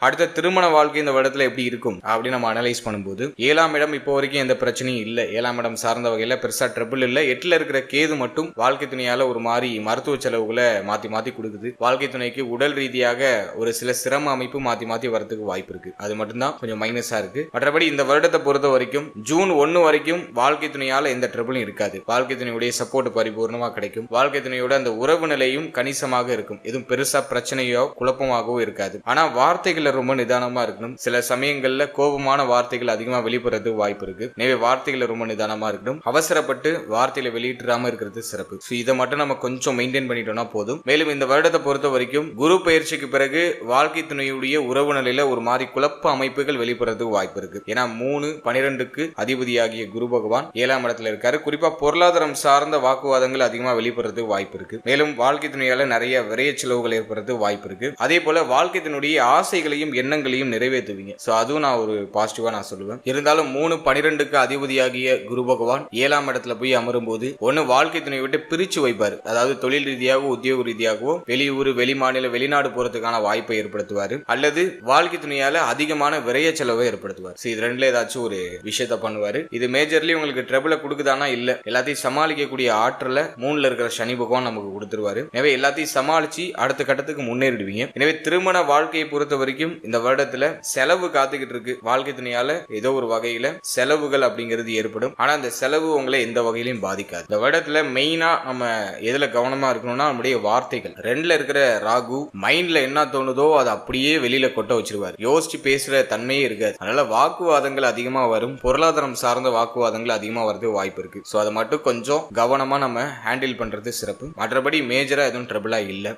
அடுத்த திருமண வாழ்க்கை இந்த வருடத்துல எப்படி இருக்கும் அப்படின்னு நம்ம அனலைஸ் பண்ணும்போது 7ஆம் இடம் இப்போ வரைக்கும் எந்த பிரச்சனையும் இல்ல. 7ஆம் இடம் சார்ந்த வகையில பெருசா ட்ரபிள் இல்ல. 8ல இருக்கிற கேது மட்டும் வாழ்க்கை துணையால ஒரு மாதிரி மருத்துவ செலவுகளை மாத்தி மாத்தி கொடுக்குது. வாழ்க்கை துணைக்கு உடல் ரீதியாக ஒரு சில சிரம அமைப்பு மாத்தி மாத்தி வரதுக்கு வாய்ப்பு இருக்கு. அது மட்டும்தான் கொஞ்சம் மைனஸா இருக்கு. மற்றபடி இந்த வருடத்தை பொறுத்த வரைக்கும் ஜூன் 1 வரைக்கும் வாழ்க்கை துணையால எந்த ட்ரபிளும் இருக்காது. வாழ்க்கை துணையுடைய சப்போர்ட் பரிபூர்ணமா கிடைக்கும். வாழ்க்கை துணையோட அந்த உறவு நிலையும் கணிசமாக இருக்கும். எதுவும் பெருசா பிரச்சனையோ குழப்பமாகவோ இருக்காது. ஆனா வார்த்தைகள் ரொம்ப நிதானமா இருக்கணும். சில சமயங்கள்ல கோபமான வார்த்தைகள் அதிகமா வெளிப்படுறது வாய்ப்பு இருக்கு. எனவே வார்த்தைகளை ரொம்ப நிதானமா இருக்கணும். அவசரப்பட்டு வார்த்தைகளை வெளியிடாம இருக்கிறது சிறப்பு. இதை மட்டும் நம்ம கொஞ்சம் மெயின்டைன் பண்ணிட்டோம்னா போதும். மேலும் இந்த வருடத்தை பொறுத்த வரைக்கும் குரு பயிற்சிக்கு பிறகு வாழ்க்கை துணையுடைய உறவு நிலையில ஒரு மாதிரி குழப்ப அமைப்புகள் வெளிப்படுறது வாய்ப்பு இருக்கு. ஏன்னா 3, 12க்கு அதிபதியாகிய குரு பகவான் 7ஆம் இடத்துல இருக்காரு. குறிப்பா பொருளாதாரம் சார்ந்த வாக்குவாதங்கள் அதிகமா வெளிப்படுறது வாய்ப்பு இருக்கு. மேலும் வாழ்க்கை துணையால நிறைய விரைய செலவுகள் ஏற்படுறது வாய்ப்பு இருக்கு. அதே போல வாழ்க்கை துணையுடைய ஆசைகளையும் எண்ணங்களையும் நிறைவேற்றுவீங்க. அதுவும் நான் ஒரு பாசிட்டிவா நான் சொல்லுவேன். இருந்தாலும் 3, 12க்கு அதிபதியாகிய குரு பகவான் 7ஆம் இடத்துல போய் அமரும் போது ஒன்னு வாழ்க்கை துணை விட்டு பிரிச்சு வைப்பாரு. அதாவது தொழில் ரீதியாகவோ உத்தியோக ரீதியாகவோ வெளியூர், வெளிமாநில, வெளிநாடு போறதுக்கான வாய்ப்பை ஏற்படுத்துவாரு. அல்லது வாழ்க்கை துணையால அதிகமான விரைய செலவை ஏற்படுத்துவார். இது ரெண்டுல ஏதாச்சும் ஒரு விஷயத்த பண்ணுவாரு. இது மேஜர்லி உங்களுக்கு ட்ரபிள கொடுக்குதானா இல்ல, எல்லாத்தையும் சமாளிக்கக்கூடிய ஆற்றல 3ல இருக்கிற சனி பகவான் நமக்கு கொடுத்துருவாரு. எனவே எல்லாத்தையும் சமாளிச்சு அடுத்த கட்டத்துக்கு முன்னேறிடுவீங்க. எனவே திருமண வாழ்க்கையை பொறுத்த வரைக்கும் இந்த வருடத்துல செலவு காத்துக்கிட்டு இருக்கு. வாழ்க்கை துணையால ஏதோ ஒரு வகையில செலவுகள் அப்படிங்கிறது ஏற்படும். ஆனா அந்த செலவு உங்களை எந்த வகையிலும் பாதிக்காது. இந்த வருடத்துல மெயினா நம்ம எதுல கவனமா இருக்கணும்னா நம்முடைய வார்த்தைகள். 2ல இருக்கிற ராகு மைண்ட்ல என்ன தோணுதோ அதை அப்படியே வெளியில கொட்ட வச்சிருவாரு. யோசிச்சு பேசுற தன்மையே இருக்காது. அதனால வாக்குவாதங்கள் அதிகமா வரும். பொருளாதாரம் சார்ந்த வாக்குவாதங்கள் அதிகமா வரது வாய்ப்பு இருக்கு. அதை மட்டும் கொஞ்சம் கவனமா நம்ம ஹேண்டில் பண்றது சிறப்பு. மற்றபடி மேஜரா எதுவும் ட்ரபிளா இல்ல.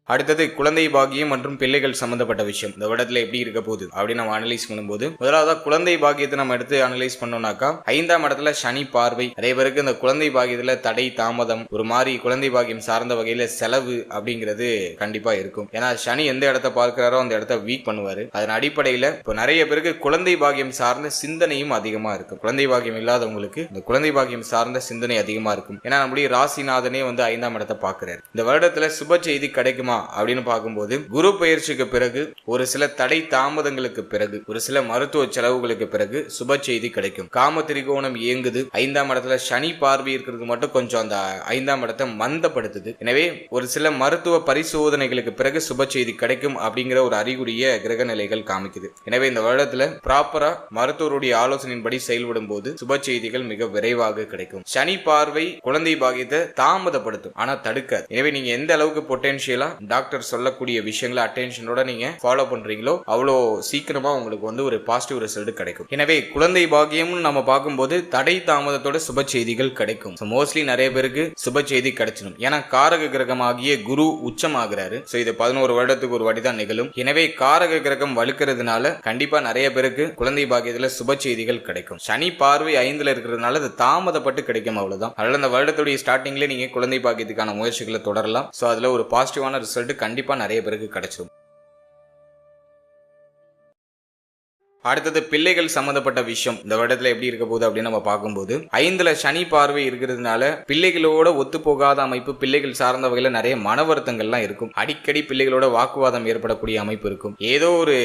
அடுத்தது குழந்தை பாக்கியம் மற்றும் பிள்ளைகள் சம்பந்தப்பட்ட விஷயம் இந்த வருடத்துல எப்படி இருக்க போகுது அப்படின்னு நம்ம அனலைஸ் பண்ணும்போது முதலாவது குழந்தை பாக்கியத்தை நம்ம எடுத்து அனலைஸ் பண்ணோம்னாக்கா 5ஆம் இடத்துல சனி பார்வை. அதே பேருக்கு இந்த குழந்தை பாக்கியத்துல தடை, தாமதம், ஒரு மாதிரி குழந்தை பாக்கியம் சார்ந்த வகையில செலவு அப்படிங்கிறது கண்டிப்பா இருக்கும். ஏன்னா சனி எந்த இடத்த பார்க்கிறாரோ அந்த இடத்த வீக் பண்ணுவாரு. அதன் அடிப்படையில இப்போ நிறைய பேருக்கு குழந்தை பாக்கியம் சார்ந்த சிந்தனையும் அதிகமா இருக்கும். குழந்தை பாக்கியம் இல்லாதவங்களுக்கு இந்த குழந்தை பாக்கியம் சார்ந்த சிந்தனை அதிகமா இருக்கும். ஏன்னா நம்முடைய ராசிநாதனே 5ஆம் இடத்தை பார்க்கிறாரு. இந்த வருடத்துல சுப செய்தி கிடைக்குமா அப்படின்னு பார்க்கும்போது குரு பெயர்ச்சிக்கு பிறகு ஒரு சில தடை தாமதங்களுக்கு பிறகு ஒரு சில மருத்துவ செலவுகளுக்கு பிறகு சுப செய்தி கிடைக்கும். காம திரிகோணம் இயங்குது. 5ஆம் இடத்துல சனி பார்வை இருக்கிறது மட்டும் கொஞ்சம் அந்த 5ஆம் இடத்தை மந்தப்படுத்துது. எனவே ஒரு சில மருத்துவ பரிசோதனைகளுக்கு பிறகு சுப செய்தி கிடைக்கும் அப்படிங்கிற ஒரு அறிகுறிய கிரக நிலைகள் காமிக்குது. எனவே இந்த வருடத்துல ப்ராப்பரா மருத்துவருடைய ஆலோசனையின்படி செயல்படும் போது சுப செய்திகள் மிக விரைவாக கிடைக்கும். சனி பார்வை குழந்தை பாக்கியத்தை தாமதப்படுத்தும், ஆனா தடுக்காது. எனவே நீங்க எந்த அளவுக்கு பொட்டன்ஷியலா டாக்டர் சொல்லக்கூடிய விஷயங்களை அட்டென்ஷனோட நீங்க ஃபாலோ பண்றீங்களோ அவ்வளோ சீக்கிரமா உங்களுக்கு வந்து ஒரு பாசிட்டிவ் ரிசல்ட் கிடைக்கும். எனவே குழந்தை பாக்கியம் நம்ம பார்க்கும்போது தடை தாமதத்தோட சுப செய்திகள் கிடைக்கும். மோஸ்ட்லி நிறைய பேருக்கு சுப செய்தி கிடைச்சிடும். ஏன்னா காரக கிரகமாகிய குரு உச்சமாகிறாரு. இது 11 வருடத்துக்கு ஒரு வாட்டி தான் நிகழும். எனவே காரக கிரகம் வலுக்கிறதுனால கண்டிப்பா நிறைய பேருக்கு குழந்தை பாக்கியத்துல சுப செய்திகள் கிடைக்கும். சனி பார்வை 5ல இருக்கிறதுனால அது தாமதப்பட்டு கிடைக்கும், அவ்வளவுதான். அதனால அந்த வருடத்துடைய ஸ்டார்டிங்ல நீங்க குழந்தை பாக்கியத்துக்கான முயற்சிகளை தொடரலாம். அதுல ஒரு பாசிட்டிவான ரிசல்ட் கண்டிப்பா நிறைய பேருக்கு கிடைச்சிடும். அடுத்தது பிள்ளைகள் சம்பந்தப்பட்ட விஷயம் இந்த வருடத்துல எப்படி இருக்க போகுது அப்படின்னு நம்ம பார்க்கும்போது 5ல சனி பார்வை இருக்கிறதுனால பிள்ளைகளோட ஒத்து போகாத அமைப்பு, பிள்ளைகள் சார்ந்த வகையில நிறைய மன வருத்தங்கள்லாம் இருக்கும். அடிக்கடி பிள்ளைகளோட வாக்குவாதம் ஏற்படக்கூடிய அமைப்பு இருக்கும். ஏதோ ஒரு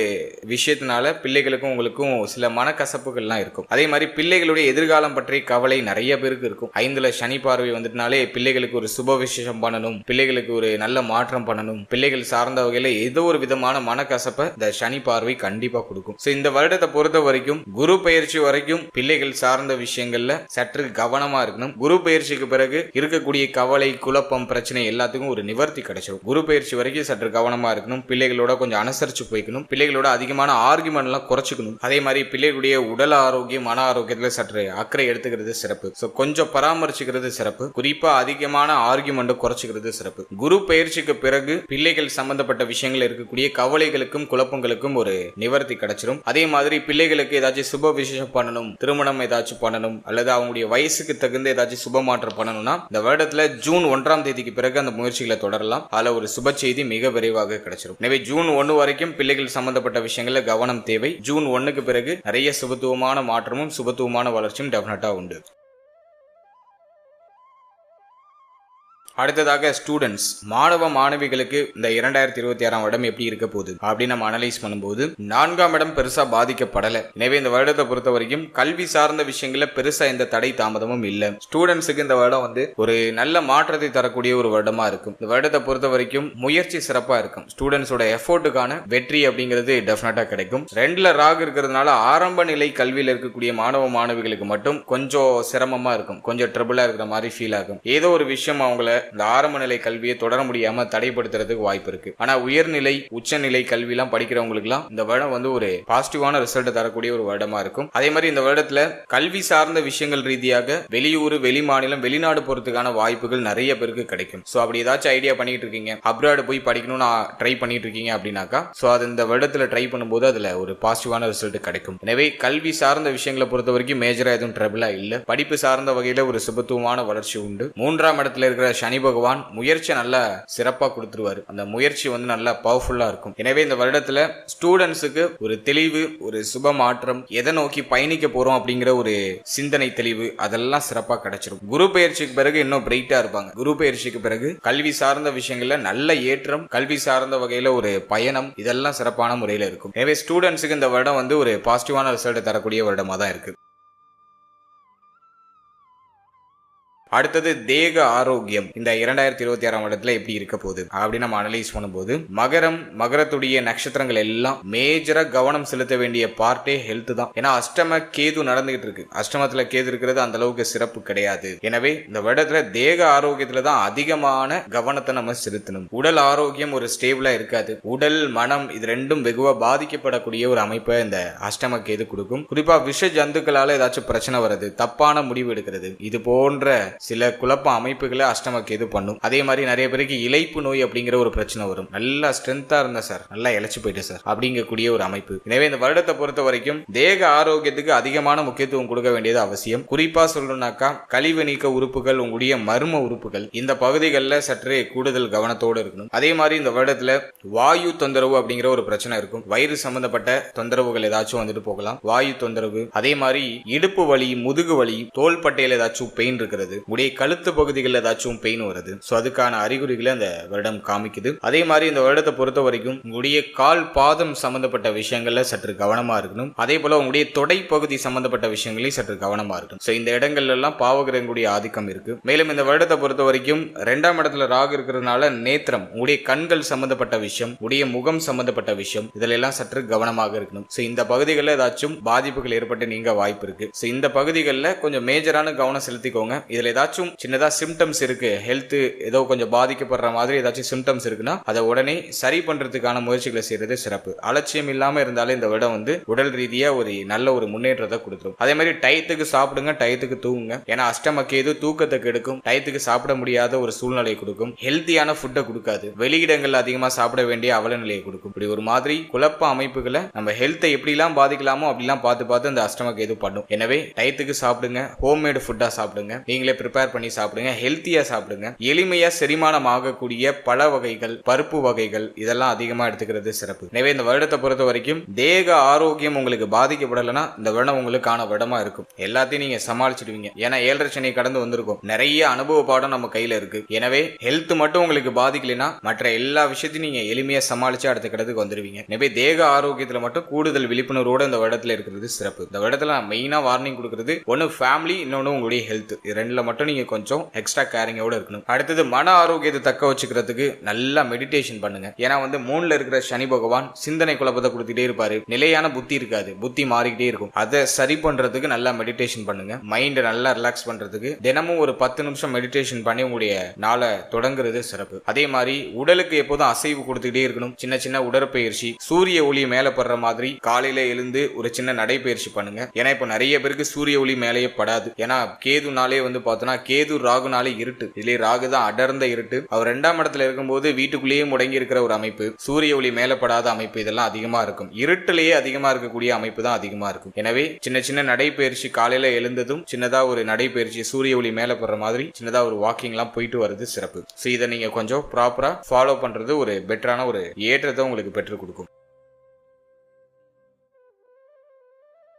விஷயத்தினால பிள்ளைகளுக்கும் உங்களுக்கும் சில மனக்கசப்புகள்லாம் இருக்கும். அதே மாதிரி பிள்ளைகளுடைய எதிர்காலம் பற்றிய கவலை நிறைய பேருக்கு இருக்கும். 5ல சனி பார்வை வந்துட்டனாலே பிள்ளைகளுக்கு ஒரு சுப விசேஷம் பண்ணணும், பிள்ளைகளுக்கு ஒரு நல்ல மாற்றம் பண்ணணும், பிள்ளைகள் சார்ந்த வகையில ஏதோ ஒரு விதமான மனக்கசப்பை இந்த சனி பார்வை கண்டிப்பா கொடுக்கும். இந்த வருடத்தை பொறுத்த வரைக்கும் குரு பெயர்ச்சி வரைக்கும் பிள்ளைகள் சார்ந்த விஷயங்கள்ல சற்று கவனமா இருக்கணும். குரு பெயர்ச்சிக்கு பிறகு இருக்கக்கூடிய கவலை, குழப்பம், பிரச்சனை எல்லாத்துக்கும் ஒரு நிவர்த்தி கிடைச்சிடும். குரு பெயர்ச்சி வரைக்கும் சற்று கவனமா இருக்கணும். பிள்ளைகளோட கொஞ்சம் அனுசரிச்சு போய்க்கணும். பிள்ளைகளோட அதிகமான ஆர்குமெண்ட் எல்லாம் குறைச்சிக்கணும். அதே மாதிரி பிள்ளைகளுடைய உடல் ஆரோக்கியம், மன ஆரோக்கியத்துல சற்று அக்கறை எடுத்துக்கிறது சிறப்பு. கொஞ்சம் பராமரிச்சுக்கிறது சிறப்பு. குறிப்பா அதிகமான ஆர்குமெண்ட் குறைச்சிக்கிறது சிறப்பு. குரு பெயர்ச்சிக்கு பிறகு பிள்ளைகள் சம்பந்தப்பட்ட விஷயங்கள் இருக்கக்கூடிய கவலைகளுக்கும் குழப்பங்களுக்கும் ஒரு நிவர்த்தி கிடைச்சிடும். அதே மாதிரி பிள்ளைகளுக்கு ஏதாச்சும் சுப விசேஷம் பண்ணணும், திருமணம் ஏதாச்சும் பண்ணணும், அல்லது அவங்களுடைய வயசுக்கு தகுந்த ஏதாச்சும் சுப மாற்றம் பண்ணணும்னா இந்த வருடத்துல ஜூன் 1ஆம் தேதிக்கு பிறகு அந்த முயற்சிகளை தொடரலாம். அதுல ஒரு சுப செய்தி மிக விரைவாக கிடைச்சிடும். எனவே ஜூன் 1 வரைக்கும் பிள்ளைகள் சம்பந்தப்பட்ட விஷயங்கள்ல கவனம் தேவை. ஜூன் 1க்கு பிறகு நிறைய சுபத்துவமான மாற்றமும் சுபத்துவமான வளர்ச்சியும் டெஃபினட்டா உண்டு. அடுத்ததாக ஸ்டூடெண்ட்ஸ், மாணவ மாணவிகளுக்கு இந்த 2026ஆம் வருடம் எப்படி இருக்க போகுது அப்படின்னு நம்ம அனலைஸ் பண்ணும்போது 4ஆம் இடம் பெருசா பாதிக்கப்படல. எனவே இந்த வருடத்தை பொறுத்த வரைக்கும் கல்வி சார்ந்த விஷயங்கள்ல பெருசா எந்த தடை தாமதமும் இல்ல. ஸ்டூடெண்ட்ஸுக்கு இந்த வருடம் ஒரு நல்ல மாற்றத்தை தரக்கூடிய ஒரு வருடமா இருக்கும். இந்த வருடத்தை பொறுத்த வரைக்கும் முயற்சி சிறப்பா இருக்கும். ஸ்டூடெண்ட்ஸோட எஃபோர்ட்டுக்கான வெற்றி அப்படிங்கிறது டெஃபினட்டா கிடைக்கும். 2ல ராகு இருக்கிறதுனால ஆரம்ப நிலை கல்வியில் இருக்கக்கூடிய மாணவ மாணவிகளுக்கு மட்டும் கொஞ்சம் சிரமமா இருக்கும், கொஞ்சம் ட்ரபிளா இருக்கிற மாதிரி ஃபீல் ஆகும். ஏதோ ஒரு விஷயம் அவங்கள இந்த ஆரம்ப நிலை கல்வியை தொடர முடியாம தடைப்படுத்துறதுக்கு வாய்ப்பு இருக்கு. ஆனா உயர்நிலை, உச்சநிலை கல்வி எல்லாம் படிக்கிறவங்களுக்கு எல்லாம் இந்த வருடம் ஒரு பாசிட்டிவான ரிசல்ட் தரக்கூடிய ஒரு வருடமா இருக்கும். அதே மாதிரி இந்த வருடத்துல கல்வி சார்ந்த விஷயங்கள் ரீதியாக வெளியூர், வெளி மாநிலம், வெளிநாடு போறதுக்கான வாய்ப்புகள் நிறைய பேருக்கு கிடைக்கும். அப்படி ஏதாச்சும் ஐடியா பண்ணிட்டு இருக்கீங்க, அப்ராட் போய் படிக்கணும்னு ட்ரை பண்ணிட்டு இருக்கீங்க அப்படின்னாக்கா அது இந்த வருடத்துல ட்ரை பண்ணும்போது அதுல ஒரு பாசிட்டிவான ரிசல்ட் கிடைக்கும். எனவே கல்வி சார்ந்த விஷயங்களை பொறுத்த வரைக்கும் மேஜரா எதுவும் ட்ரபிளா இல்ல. படிப்பு சார்ந்த வகையில ஒரு சுபத்துவமான வளர்ச்சி உண்டு. 3ஆம் இடத்துல இருக்கிற சனி பகவான் முயற்சி நல்லா சிறப்பா கொடுத்துருவாரு. அந்த முயற்சி நல்லா பவர்ஃபுல்லா இருக்கும். எனவே இந்த வருடத்துல ஸ்டூடெண்ட்ஸுக்கு ஒரு தெளிவு, ஒரு சுப மாற்றம், எதை நோக்கி பயணிக்க போறோம் அப்படிங்கிற ஒரு சிந்தனை தெளிவு அதெல்லாம் சிறப்பா கிடைச்சிடும். குரு பெயர்ச்சிக்கு பிறகு இன்னும் பிரைட்டா இருப்பாங்க. குரு பெயர்ச்சிக்கு பிறகு கல்வி சார்ந்த விஷயங்கள்ல நல்ல ஏற்றம், கல்வி சார்ந்த வகையில ஒரு பயணம், இதெல்லாம் சிறப்பான முறையில இருக்கும். எனவே ஸ்டூடெண்ட்ஸுக்கு இந்த வருடம் ஒரு பாசிட்டிவான ரிசல்ட் தரக்கூடிய வருடமா தான் இருக்கு. அடுத்தது தேக ஆரோக்கியம் இந்த 2026ஆம் வருடத்துல எப்படி இருக்க போகுது அப்படின்னு நம்ம அனலைஸ் பண்ணும்போது மகரத்துடைய நட்சத்திரங்கள் எல்லாம் மேஜரா கவனம் செலுத்த வேண்டிய பார்ட்டே ஹெல்த் தான். ஏன்னா அஷ்டம கேது நடந்துகிட்டு இருக்கு. அஷ்டமத்துல கேது இருக்கிறது அந்த அளவுக்கு சிறப்பு கிடையாது. எனவே இந்த வருடத்துல தேக ஆரோக்கியத்துல தான் அதிகமான கவனத்தை நம்ம செலுத்தணும். உடல் ஆரோக்கியம் ஒரு ஸ்டேபிளா இருக்காது. உடல், மனம் இது ரெண்டும் வெகுவா பாதிக்கப்படக்கூடிய ஒரு அமைப்பை இந்த அஷ்டம கேது கொடுக்கும். குறிப்பா விஷ ஜந்துக்களால ஏதாச்சும் பிரச்சனை வருது, தப்பான முடிவு எடுக்கிறது, இது போன்ற சில குழப்ப அமைப்புகளை அஷ்டம கேது பண்ணும். அதே மாதிரி நிறைய பேருக்கு இளைப்பு நோய் அப்படிங்கிற ஒரு பிரச்சனை வரும். நல்லா ஸ்ட்ரென்த்தா இருந்த சார், நல்லா இழைச்சு போயிட்டு சார் அப்படிங்கக்கூடிய ஒரு அமைப்பு. எனவே இந்த வருடத்தை பொறுத்த வரைக்கும் தேக ஆரோக்கியத்துக்கு அதிகமான முக்கியத்துவம் கொடுக்க வேண்டியது அவசியம். குறிப்பா சொல்லணும்னாக்கா கழிவு நீக்க உறுப்புகள், உங்களுடைய மர்ம உறுப்புகள், இந்த பகுதிகளில் சற்றே கூடுதல் கவனத்தோடு இருக்கணும். அதே மாதிரி இந்த வருடத்துல வாயு தொந்தரவு அப்படிங்கிற ஒரு பிரச்சனை இருக்கும். வயிறு சம்பந்தப்பட்ட தொந்தரவுகள் ஏதாச்சும் போகலாம். வாயு தொந்தரவு, அதே மாதிரி இடுப்பு வலி, முதுகு வலி, தோள்பட்டையில் ஏதாச்சும் பெயின் இருக்கிறது, உடைய கழுத்து பகுதிகளில் ஏதாச்சும் பெயின் வருது. ஸோ அதுக்கான அறிகுறிகளை அந்த வருடம் காமிக்குது. அதே மாதிரி இந்த வருடத்தை பொறுத்த வரைக்கும் உங்களுடைய கால் பாதம் சம்பந்தப்பட்ட விஷயங்கள்ல சற்று கவனமா இருக்கணும். அதே போல உங்களுடைய தொடை பகுதி சம்பந்தப்பட்ட விஷயங்களையும் சற்று கவனமா இருக்கணும். ஸோ இந்த இடங்கள்ல எல்லாம் பாவகிரகங்களுடைய ஆதிக்கம் இருக்கு. மேலும் இந்த வருடத்தை பொறுத்த வரைக்கும் 2ஆம் இடத்துல ராகு இருக்கிறதுனால நேத்திரம் உங்களுடைய கண்கள் சம்பந்தப்பட்ட விஷயம், உடைய முகம் சம்பந்தப்பட்ட விஷயம், இதுல எல்லாம் சற்று கவனமாக இருக்கணும். ஸோ இந்த பகுதிகளில் ஏதாச்சும் பாதிப்புகள் ஏற்பட்டு நீங்க வாய்ப்பு இருக்கு. ஸோ இந்த பகுதிகளில் கொஞ்சம் மேஜரான கவனம் செலுத்திக்கோங்க. இதுல ஏதாச்சும் சின்னதா சிம்டம்ஸ் இருக்கு, ஹெல்த் ஏதோ கொஞ்சம் பாதிக்கப்படுற மாதிரி ஏதாச்சும் சிம்டம்ஸ் இருக்குன்னா அதை உடனே சரி பண்றதுக்கான முயற்சிகளை செய்யறது சிறப்பு. அலட்சியம் இல்லாம இருந்தாலே இந்த விடம் உடல் ரீதியா ஒரு நல்ல ஒரு முன்னேற்றத்தை கொடுத்துரும். அதே மாதிரி டயத்துக்கு சாப்பிடுங்க, டயத்துக்கு தூங்குங்க. ஏன்னா அஷ்டமக்கேது தூக்கத்தை கெடுக்கும், டயத்துக்கு சாப்பிட முடியாத ஒரு சூழ்நிலையை கொடுக்கும், ஹெல்த்தியான ஃபுட்டை கொடுக்காது, வெளியிடங்கள் அதிகமா சாப்பிட வேண்டிய அவல நிலையை கொடுக்கும். இப்படி ஒரு மாதிரி குழப்ப அமைப்புகளை நம்ம ஹெல்த்தை எப்படிலாம் பாதிக்கலாமோ அப்படிலாம் பார்த்து அந்த அஷ்டமக்கேது பண்ணும். எனவே டயத்துக்கு சாப்பிடுங்க, ஹோம்மேடு ஃபுட்டா சாப்பிடுங்க, நீங்களே ப்ரிப்பேர் பண்ணி சாப்பிடுங்க, ஹெல்த்தியா சாப்பிடுங்க. எளிமையா செரிமானம் ஆகக்கூடிய பழ வகைகள், பருப்பு வகைகள் இதெல்லாம் அதிகமா எடுத்துக்கிறது சிறப்பு. எனவே இந்த வருடத்தை பொறுத்த வரைக்கும் தேக ஆரோக்கியம் உங்களுக்கு பாதிக்கப்படலைன்னா இந்த வருடம் உங்களுக்கான வருடமா இருக்கும். எல்லாத்தையும் நீங்க சமாளிச்சிடுவீங்க. ஏன்னா 7.5 சனி கடந்து வந்திருக்கும், நிறைய அனுபவ பாடம் நம்ம கையில இருக்கு. எனவே ஹெல்த் மட்டும் உங்களுக்கு பாதிக்கலைன்னா மற்ற எல்லா விஷயத்தையும் நீங்க எளிமையா சமாளிச்சு அடுத்த கடத்துக்கு வந்துருவீங்க. எனவே தேக ஆரோக்கியத்துல மட்டும் கூடுதல் விழிப்புணர்வோட இந்த வருடத்துல இருக்கிறது சிறப்பு. இந்த வருடத்துல நான் மெயினா வார்னிங் கொடுக்கிறது ஒன்னு ஃபேமிலி, இன்னொன்னு உங்களுடைய ஹெல்த். இது ரெண்டுல மட்டும் நீங்க கொஞ்சம் எக்ஸ்ட்ரா கேரிங்கோட இருக்கணும். அடுத்தது மன ஆரோக்கியத்தை தக்க வச்சுக்கிறதுக்கு நல்லா மெடிடேஷன் பண்ணுங்க. ஏன்னா 3ல இருக்கிற சனி பகவான் சிந்தனை குழப்பத்தை கொடுத்துட்டே இருப்பாரு, நிலையான புத்தி இருக்காது, புத்தி மாறிக்கிட்டே இருக்கும். அதை சரி பண்றதுக்கு நல்லா மெடிடேஷன் பண்ணுங்க. மைண்ட் நல்லா ரிலாக்ஸ் பண்றதுக்கு தினமும் ஒரு 10 நிமிஷம் மெடிடேஷன் பண்ணி உங்களுடைய நாளை தொடங்குறது சிறப்பு. அதே மாதிரி உடலுக்கு எப்போதும் அசைவு கொடுத்துக்கிட்டே இருக்கணும். சின்ன சின்ன உடற்பயிற்சி, சூரிய ஒளி மேல படுற மாதிரி காலையில எழுந்து ஒரு சின்ன நடைபயிற்சி பண்ணுங்க. ஏன்னா இப்ப நிறைய பேருக்கு சூரிய ஒளி மேலேயே படாது. ஏன்னா கேதுனாலே பார்த்தோன்னா கேது ராகுனாலே இருட்டு, இதுலயே ராகு தான் அடர்ந்த இருட்டு. அவர் 2ஆம் இடத்துல இருக்கும்போது வீட்டுக்குள்ளேயே முடங்கி இருக்கிற ஒரு அமைப்பு, சூரிய ஒளி மேலப்படாத அமைப்பு, இதெல்லாம் அதிகமா இருக்கும். இருட்டிலேயே அதிகமா இருக்கக்கூடிய அமைப்பு தான் அதிகமா இருக்கும். எனவே சின்ன சின்ன நடைபயிற்சி, காலையில எழுந்ததும் சின்னதா ஒரு நடைபயிற்சி, சூரிய ஒளி மேல படுற மாதிரி சின்னதா ஒரு வாக்கிங் எல்லாம் போயிட்டு வருது சிறப்பு. சோ இதை நீங்க கொஞ்சம் ப்ராப்பரா ஃபாலோ பண்றது ஒரு பெட்டரான ஒரு ஏற்றத்தை உங்களுக்கு பெற்றுக் கொடுக்கும்.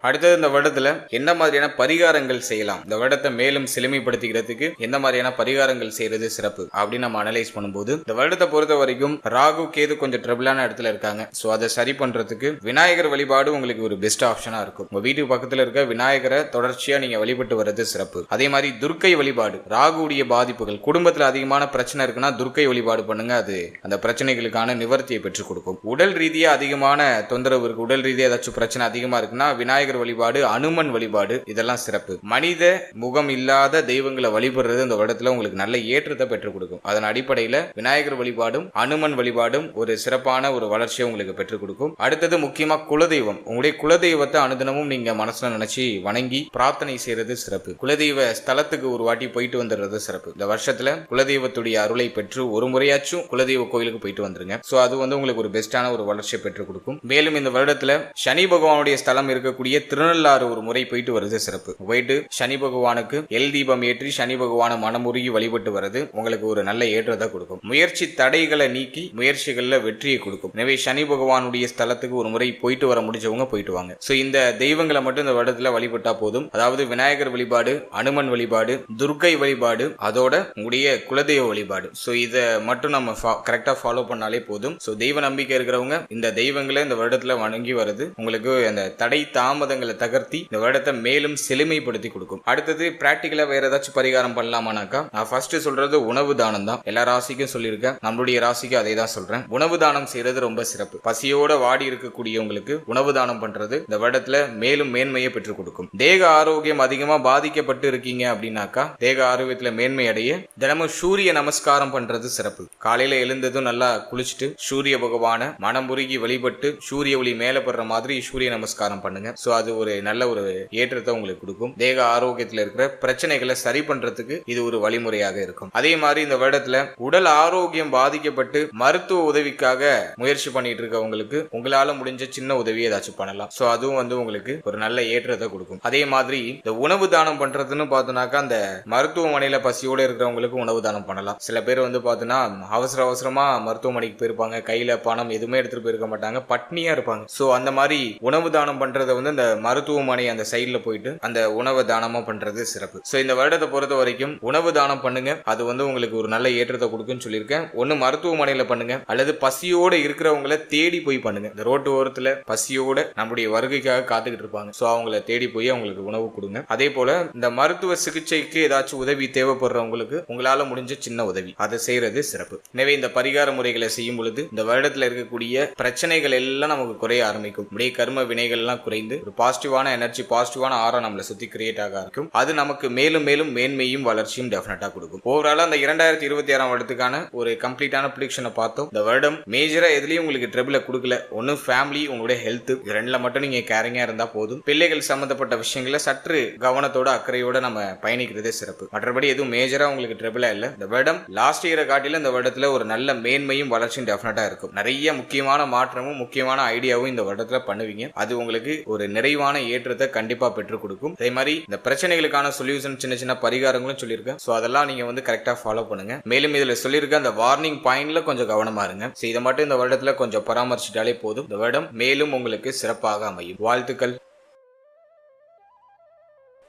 அடுத்தது இந்த வருடத்துல என்ன மாதிரியான பரிகாரங்கள் செய்யலாம், இந்த வருடத்தை மேலும் செழுமைப்படுத்திக்கிறதுக்கு எந்த மாதிரியான பரிகாரங்கள் செய்யறது சிறப்பு அப்படின்னு நம்ம அனலைஸ் பண்ணும்போது, இந்த வருடத்தை பொறுத்த வரைக்கும் ராகு கேது கொஞ்சம் ட்ரபிளான இடத்துல இருக்காங்க. சோ அதை சரி பண்றதுக்கு விநாயகர் வழிபாடு உங்களுக்கு ஒரு பெஸ்ட் ஆப்ஷனா இருக்கும். உங்க வீட்டுக்கு பக்கத்துல இருக்க விநாயகரை தொடர்ச்சியா நீங்க வழிபட்டு வர்றது சிறப்பு. அதே மாதிரி துர்க்கை வழிபாடு, ராகுடைய பாதிப்புகள், குடும்பத்துல அதிகமான பிரச்சனை இருக்குன்னா துர்க்கை வழிபாடு பண்ணுங்க. அது அந்த பிரச்சனைகளுக்கான நிவர்த்தியை பெற்றுக் கொடுக்கும். உடல் ரீதியா அதிகமான தொந்தரவு இருக்கு, உடல் ரீதியா ஏதாச்சும் பிரச்சனை அதிகமா இருக்குன்னா விநாயகர் வழிபாடு, அனுமன் வழிபாடு, இதெல்லாம் சிறப்பு. மனித முகம் இல்லாத தெய்வங்களை வழிபடுறது இந்த வருடத்துல உங்களுக்கு நல்ல ஏற்றத்தை பெற்றுக் கொடுக்கும். அதன் அடிப்படையில விநாயகர் வழிபாடும் அனுமன் வழிபாடும் ஒரு சிறப்பான ஒரு வளர்ச்சியை உங்களுக்கு பெற்றுக் கொடுக்கும். அடுத்தது முக்கியமா குலதெய்வம், உங்களுடைய குலதெய்வத்தை அனுதினமும் நீங்க மனசுல நினைச்சு வணங்கி பிரார்த்தனை செய்யறது சிறப்பு. குலதெய்வ ஸ்தலத்துக்கு ஒரு வாட்டி போயிட்டு வந்துடுறது சிறப்பு. இந்த வருஷத்துல குலதெய்வத்துடைய அருளை பெற்று ஒரு முறையாச்சும் குலதெய்வ கோயிலுக்கு போயிட்டு வந்துருங்க. சோ அது உங்களுக்கு ஒரு பெஸ்டான ஒரு வளர்ச்சியை பெற்றுக் கொடுக்கும். மேலும் இந்த வருடத்துல சனி பகவானுடைய ஸ்தலம் இருக்கக்கூடிய திருநள்ளாறு ஒரு முறை போயிட்டு வருது சிறப்பு. போயிட்டு சனி பகவானுக்கு எல் தீபம் ஏற்றி சனி பகவானை மனமுருகி வழிபட்டு வருது உங்களுக்கு ஒரு நல்ல ஏற்றத்தை கொடுக்கும். முயற்சி தடைகளை நீக்கி முயற்சிகள்ல வெற்றியை கொடுக்கும். எனவே சனி பகவானுடைய ஸ்தலத்துக்கு ஒரு முறை போயிட்டு வர முடிஞ்சவங்க போயிட்டு வாங்க. சோ இந்த தெய்வங்களை மட்டும் இந்த வருடத்துல வழிபட்டா போதும். அதாவது விநாயகர் வழிபாடு, அனுமன் வழிபாடு, துர்க்கை வழிபாடு, அதோட உங்களுடைய குலதெய்வ வழிபாடு. சோ இதை மட்டும் நம்ம கரெக்டா ஃபாலோ பண்ணாலே போதும். சோ தெய்வ நம்பிக்கை இருக்கிறவங்க இந்த தெய்வங்களை இந்த வருடத்துல வணங்கி வருது உங்களுக்கு அந்த தடை தாமதங்களை தகர்த்தி இந்த வருடத்தை மேலும் செழுமைப்படுத்தி கொடுக்கும். அடுத்தது பிராக்டிகலா வேற ஏதாச்சும் பரிகாரம் பண்ணலாமானாக்கா, நான் ஃபர்ஸ்ட் சொல்றது உணவு தானம் தான். எல்லா ராசிக்கும் சொல்லியிருக்கேன், நம்மளுடைய ராசிக்கு அதை தான் சொல்றேன். உணவு தானம் செய்யறது ரொம்ப சிறப்பு. பசியோட வாடி இருக்கக்கூடியவங்களுக்கு உணவு தானம் பண்றது இந்த வருடத்துல மேலும் மேன்மையை பெற்றுக் கொடுக்கும். தேக ஆரோக்கியம் அதிகமா பாதிக்கப்பட்டு இருக்கீங்க அப்படின்னாக்கா, தேக ஆரோக்கியத்துல மேன்மை அடைய தினமும் சூரிய நமஸ்காரம் பண்றது சிறப்பு. காலையில எழுந்ததும் நல்லா குளிச்சுட்டு சூரிய பகவான மனமுருகி வழிபட்டு சூரிய ஒளி மேல படுற மாதிரி சூரிய நமஸ்காரம் பண்ணுங்க. சோ அது ஒரு நல்ல ஒரு ஏற்றத்தை உங்களுக்கு கொடுக்கும். தேக ஆரோக்கியத்தில் இருக்கிற பிரச்சனைகளை சரி பண்றதுக்கு இது ஒரு வழிமுறையாக இருக்கும். அதே மாதிரி இந்த வருடத்துல உடல் ஆரோக்கியம் பாதிக்கப்பட்டு மருத்துவ உதவிக்காக முயற்சி பண்ணிட்டு இருக்கவங்களுக்கு உங்களால முடிஞ்ச சின்ன உதவி ஏதாச்சும் பண்ணலாம். சோ அதுவும் உங்களுக்கு ஒரு நல்ல ஏற்றத்தை கொடுக்கும். அதே மாதிரி இந்த உணவு தானம் பண்றதுன்னு பார்த்தோம்னாக்கா, அந்த மருத்துவமனையில பசியோட இருக்கிறவங்களுக்கு உணவு தானம் பண்ணலாம். சில பேர் பார்த்தோன்னா அவசரமா மருத்துவமனைக்கு போயிருப்பாங்க, கையில பணம் எதுவுமே எடுத்துட்டு போயிருக்க மாட்டாங்க, பட்னியா இருப்பாங்க. சோ அந்த மாதிரி உணவு தானம் பண்றதை இந்த மருத்துவமனை அந்த சைட்ல போயிட்டு அந்த உணவு தானமா பண்றது சிறப்பு. சோ இந்த வருடத்தை பொறுத்த வரைக்கும் உணவு தானம் பண்ணுங்க. அது உங்களுக்கு ஒரு நல்ல ஏற்றத்தை கொடுக்குன்னு சொல்லியிருக்கேன். ஒன்னு மருத்துவமனையில பண்ணுங்க, அல்லது பசியோட இருக்கிறவங்களை தேடி போய் பண்ணுங்க. இந்த ரோட்டு ஓரத்துல பசியோட நம்முடைய வருகைக்காக காத்துக்கிட்டு இருப்பாங்க. சோ அவங்களை தேடி போய் அவங்களுக்கு உணவு கொடுங்க. அதே போல இந்த மருத்துவ சிகிச்சைக்கு ஏதாச்சும் உதவி தேவைப்படுறவங்களுக்கு உங்களால முடிஞ்ச சின்ன உதவி அதை செய்யறது சிறப்பு. எனவே இந்த பரிகார முறைகளை செய்யும் பொழுது இந்த வருடத்துல இருக்கக்கூடிய பிரச்சனைகள் எல்லாம் நமக்கு குறைய ஆரம்பிக்கும். அப்படியே கர்ம வினைகள் எல்லாம் குறைந்து ஒரு பாசிட்டிவான எனர்ஜி, பாசிட்டிவான ஆரா நம்மளை சுத்தி கிரியேட் ஆக இருக்கும். அது நமக்கு மேலும் மேலும் மேன்மையும் வளர்ச்சியும் டெஃபினட்டா கொடுக்கும். ஓவராலா அந்த 2026 வருடத்துக்கான ஒரு கம்ப்ளீட்டான ப்ரிடிக்ஷனை பார்த்தோம். இந்த வருடம் மேஜரா எதுலயும் உங்களுக்கு ட்ரபிள கொடுக்கல. ஒன்னு ஃபேமிலி, உங்களுடைய ஹெல்த், இது ரெண்டுல மட்டும் நீங்க கேரிங்கா இருந்தா போதும். பிள்ளைகள் சம்பந்தப்பட்ட விஷயங்களை சற்று கவனத்தோட அக்கறையோட நம்ம பயணிக்கிறதே சிறப்பு. மற்றபடி எதுவும் மேஜரா உங்களுக்கு ட்ரபிளா இல்ல. இந்த வருடம் லாஸ்ட் இயரை காட்டில இந்த வருடத்துல ஒரு நல்ல மேன்மையும் வளர்ச்சியும் டெஃபினட்டா இருக்கும். நிறைய முக்கியமான மாற்றமும் முக்கியமான ஐடியாவும் இந்த வருடத்துல பண்ணுவீங்க. அது உங்களுக்கு ஒரு நிறைவான ஏற்றத்தை கண்டிப்பா பெற்றுக் கொடுக்கும். அதே மாதிரி இந்த பிரச்சனைகளுக்கான சொல்யூஷன், சின்ன சின்ன பரிகாரங்களும் சொல்லியிருக்கேன். சோ அதெல்லாம் நீங்க கரெக்டா ஃபாலோ பண்ணுங்க. மேலும் இதுல சொல்லியிருக்க அந்த வார்னிங் பாயிண்ட்ல கொஞ்சம் கவனமா இருங்க. இதை மட்டும் இந்த வருடத்துல கொஞ்சம் பராமரிச்சிட்டாலே போதும். இந்த வருடம் மேலும் உங்களுக்கு சிறப்பாக அமையும். வாழ்த்துக்கள்.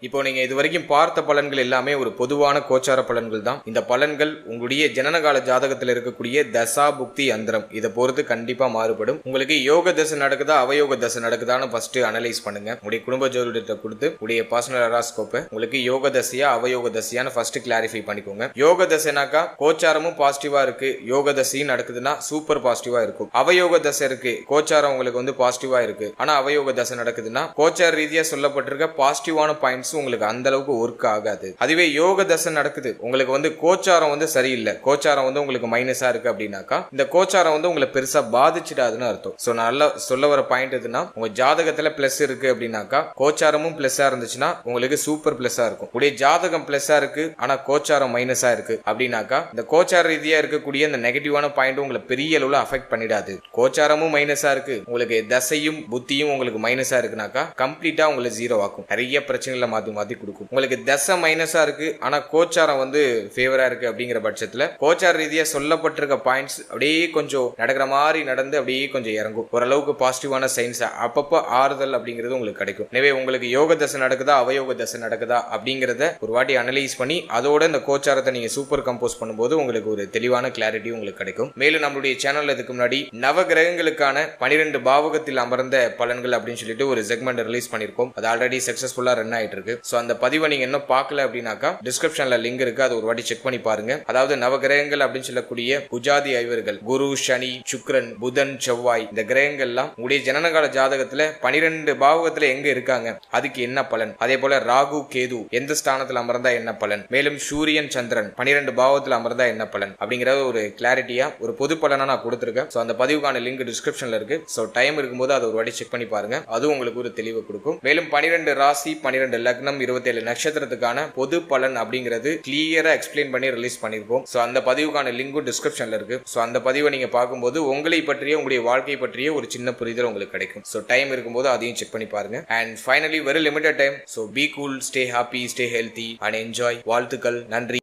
இப்போ நீங்க இது வரைக்கும் பார்த்த பலன்கள் எல்லாமே ஒரு பொதுவான கோச்சார பலன்கள் தான். இந்த பலன்கள் உங்களுடைய ஜனனகால ஜாதகத்தில் இருக்கக்கூடிய தசா புக்தி அந்தரம் இதை பொறுத்து கண்டிப்பா மாறுபடும். உங்களுக்கு யோக தசை நடக்குதா அவயோக தசை நடக்குதான்னு ஃபர்ஸ்ட் அனலைஸ் பண்ணுங்க. உங்களுடைய குடும்ப ஜோதிடத்தை கொடுத்து உங்களுடைய பர்சனல் ஹெராஸ்கோப்பை உங்களுக்கு யோக தசையா அவயோக தசையான்னு ஃபர்ஸ்ட் கிளாரிஃபை பண்ணிக்கோங்க. யோக தசைனாக்கா கோச்சாரமும் பாசிட்டிவா இருக்கு, யோக தசையும் நடக்குதுன்னா சூப்பர் பாசிட்டிவா இருக்கும். அவயோக தசை இருக்கு, கோச்சாரம் உங்களுக்கு பாசிட்டிவா இருக்கு, ஆனா அவயோக தசை நடக்குதுன்னா கோச்சார ரீதியா சொல்லப்பட்டிருக்க பாசிட்டிவான பாயிண்ட்ஸ் உங்களுக்கு அந்த அளவுக்கு ஒர்க் ஆகாது. அதுவே யோக தசை நடக்குது, உங்களுக்கு கோச்சாரம் சரியில்லை, கோச்சாரம் உங்களுக்கு மைனஸா இருக்கு அப்படின்னாக்கா இந்த கோச்சாரம் உங்களை பெருசா பாதிச்சிடாதுன்னு அர்த்தம். சோ நல்லா சொல்ல வர பாயிண்ட் எதுனா, உங்க ஜாதகத்துல பிளஸ் இருக்கு அப்படின்னாக்கா கோச்சாரமும் பிளஸ்ஸா இருந்துச்சுன்னா உங்களுக்கு சூப்பர் பிளஸ்ஸா இருக்கும். உடைய ஜாதகம் பிளஸ்ஸா இருக்கு ஆனா கோச்சாரம் மைனஸா இருக்கு அப்படின்னாக்கா இந்த கோச்சார ரீதியா இருக்கக்கூடிய இந்த நெகட்டிவான பாயிண்ட் உங்களை பெரிய அளவுல அஃபெக்ட் பண்ணிடாது. கோச்சாரமும் மைனஸா இருக்கு, உங்களுக்கு தசையும் புத்தியும் உங்களுக்கு மைனஸா இருக்குனாக்கா கம்ப்ளீட்டா உங்களை ஜீரோ ஆக்கும். நிறைய பிரச்சனைகளை மாத்தி கொடுக்கும். உங்களுக்கு தசை மைனஸா இருக்கு ஆனா கோச்சாரம் ஃபேவரா இருக்கு அப்படிங்கிற பட்சத்துல கோச்சார ரீதியா சொல்லப்பட்டிருக்க பாயிண்ட்ஸ் அப்படியே கொஞ்சம் நடக்கிற மாதிரி நடந்து அப்படியே கொஞ்சம் இறங்கும். ஓரளவுக்கு பாசிட்டிவான சைன்ஸ் அப்பப்போ ஆறுதல் அப்படிங்கிறது உங்களுக்கு கிடைக்கும். எனவே உங்களுக்கு யோக தசை நடக்குதா அவயோக தசை நடக்குதா அப்படிங்கறத ஒரு வாட்டி அனலைஸ் பண்ணி அதோட இந்த கோச்சாரத்தை நீங்க சூப்பர் கம்போஸ் பண்ணும்போது உங்களுக்கு ஒரு தெளிவான கிளாரிட்டி உங்களுக்கு கிடைக்கும். மேலும் நம்மளுடைய சேனல்ல இதுக்கு முன்னாடி நவ கிரகங்களுக்கான 12 பாவகத்தில் அமர்ந்த பலன்கள் அப்படின்னு சொல்லிட்டு ஒரு செக்மெண்ட் ரிலீஸ் பண்ணிருக்கோம். அது ஆல்ரெடி சக்சஸ்ஃபுல்லா ரன் ஆயிட்டு இருக்கு. சோ அந்த பதிவை நீங்க இன்னும் பார்க்கல அப்படின்னாக்கா டிஸ்கிரிப்ஷன்ல லிங்க் இருக்கு, அது ஒரு வாட்டி செக் பண்ணி பாருங்க. அதாவது நவகிரகங்கள் அப்படின்னு சொல்லக்கூடிய புஜாதி ஐவர்கள் குரு, சனி, சுக்கிரன், புதன், செவ்வாய், இந்த கிரகங்கள் எல்லாம் உங்களுடைய ஜனனகால ஜாதகத்துல 12 பாவகத்துல எங்க இருக்காங்க, அதுக்கு என்ன பலன், அதே போல ராகு, கேது எந்த ஸ்தானத்துல அமர்ந்தா என்ன பலன், மேலும் சூரியன், சந்திரன் 12 பாவத்துல அமர்ந்தா என்ன பலன் அப்படிங்கறது ஒரு கிளாரிட்டியா ஒரு பொது பலனா நான் கொடுத்திருக்கேன். சோ அந்த பதிவுக்கான லிங்க் டிஸ்கிரிப்ஷன்ல இருக்கு. சோ டைம் இருக்கும்போது அதை ஒரு வாட்டி செக் பண்ணி பாருங்க, அது உங்களுக்கு ஒரு தெளிவு கொடுக்கும். மேலும் 12 ராசி, 12 லக்னம், 27 நட்சத்திரத்துக்கான பொது பலன் அப்படிங்கிறது கிளியரா எக்ஸ்பிளைன் பண்ணி ரிலீஸ் பண்ணிருக்கோம். சோ அந்த பதிவுக்கான லிங்கும் டிஸ்கிரிப்ஷன்ல இருக்கு. சோ அந்த பதிவை நீங்க பார்க்கும்போது உங்களை பற்றிய உங்களுடைய வாழ்க்கை பற்றிய ஒரு சின்ன புரிதல் உங்களுக்கு கிடைக்கும். சோ டைம் இருக்கும்போது அதையும் செக் பண்ணி பாருங்க. And finally very limited time. So be cool, stay happy, stay healthy and enjoy. வாழ்த்துக்கள். நன்றி.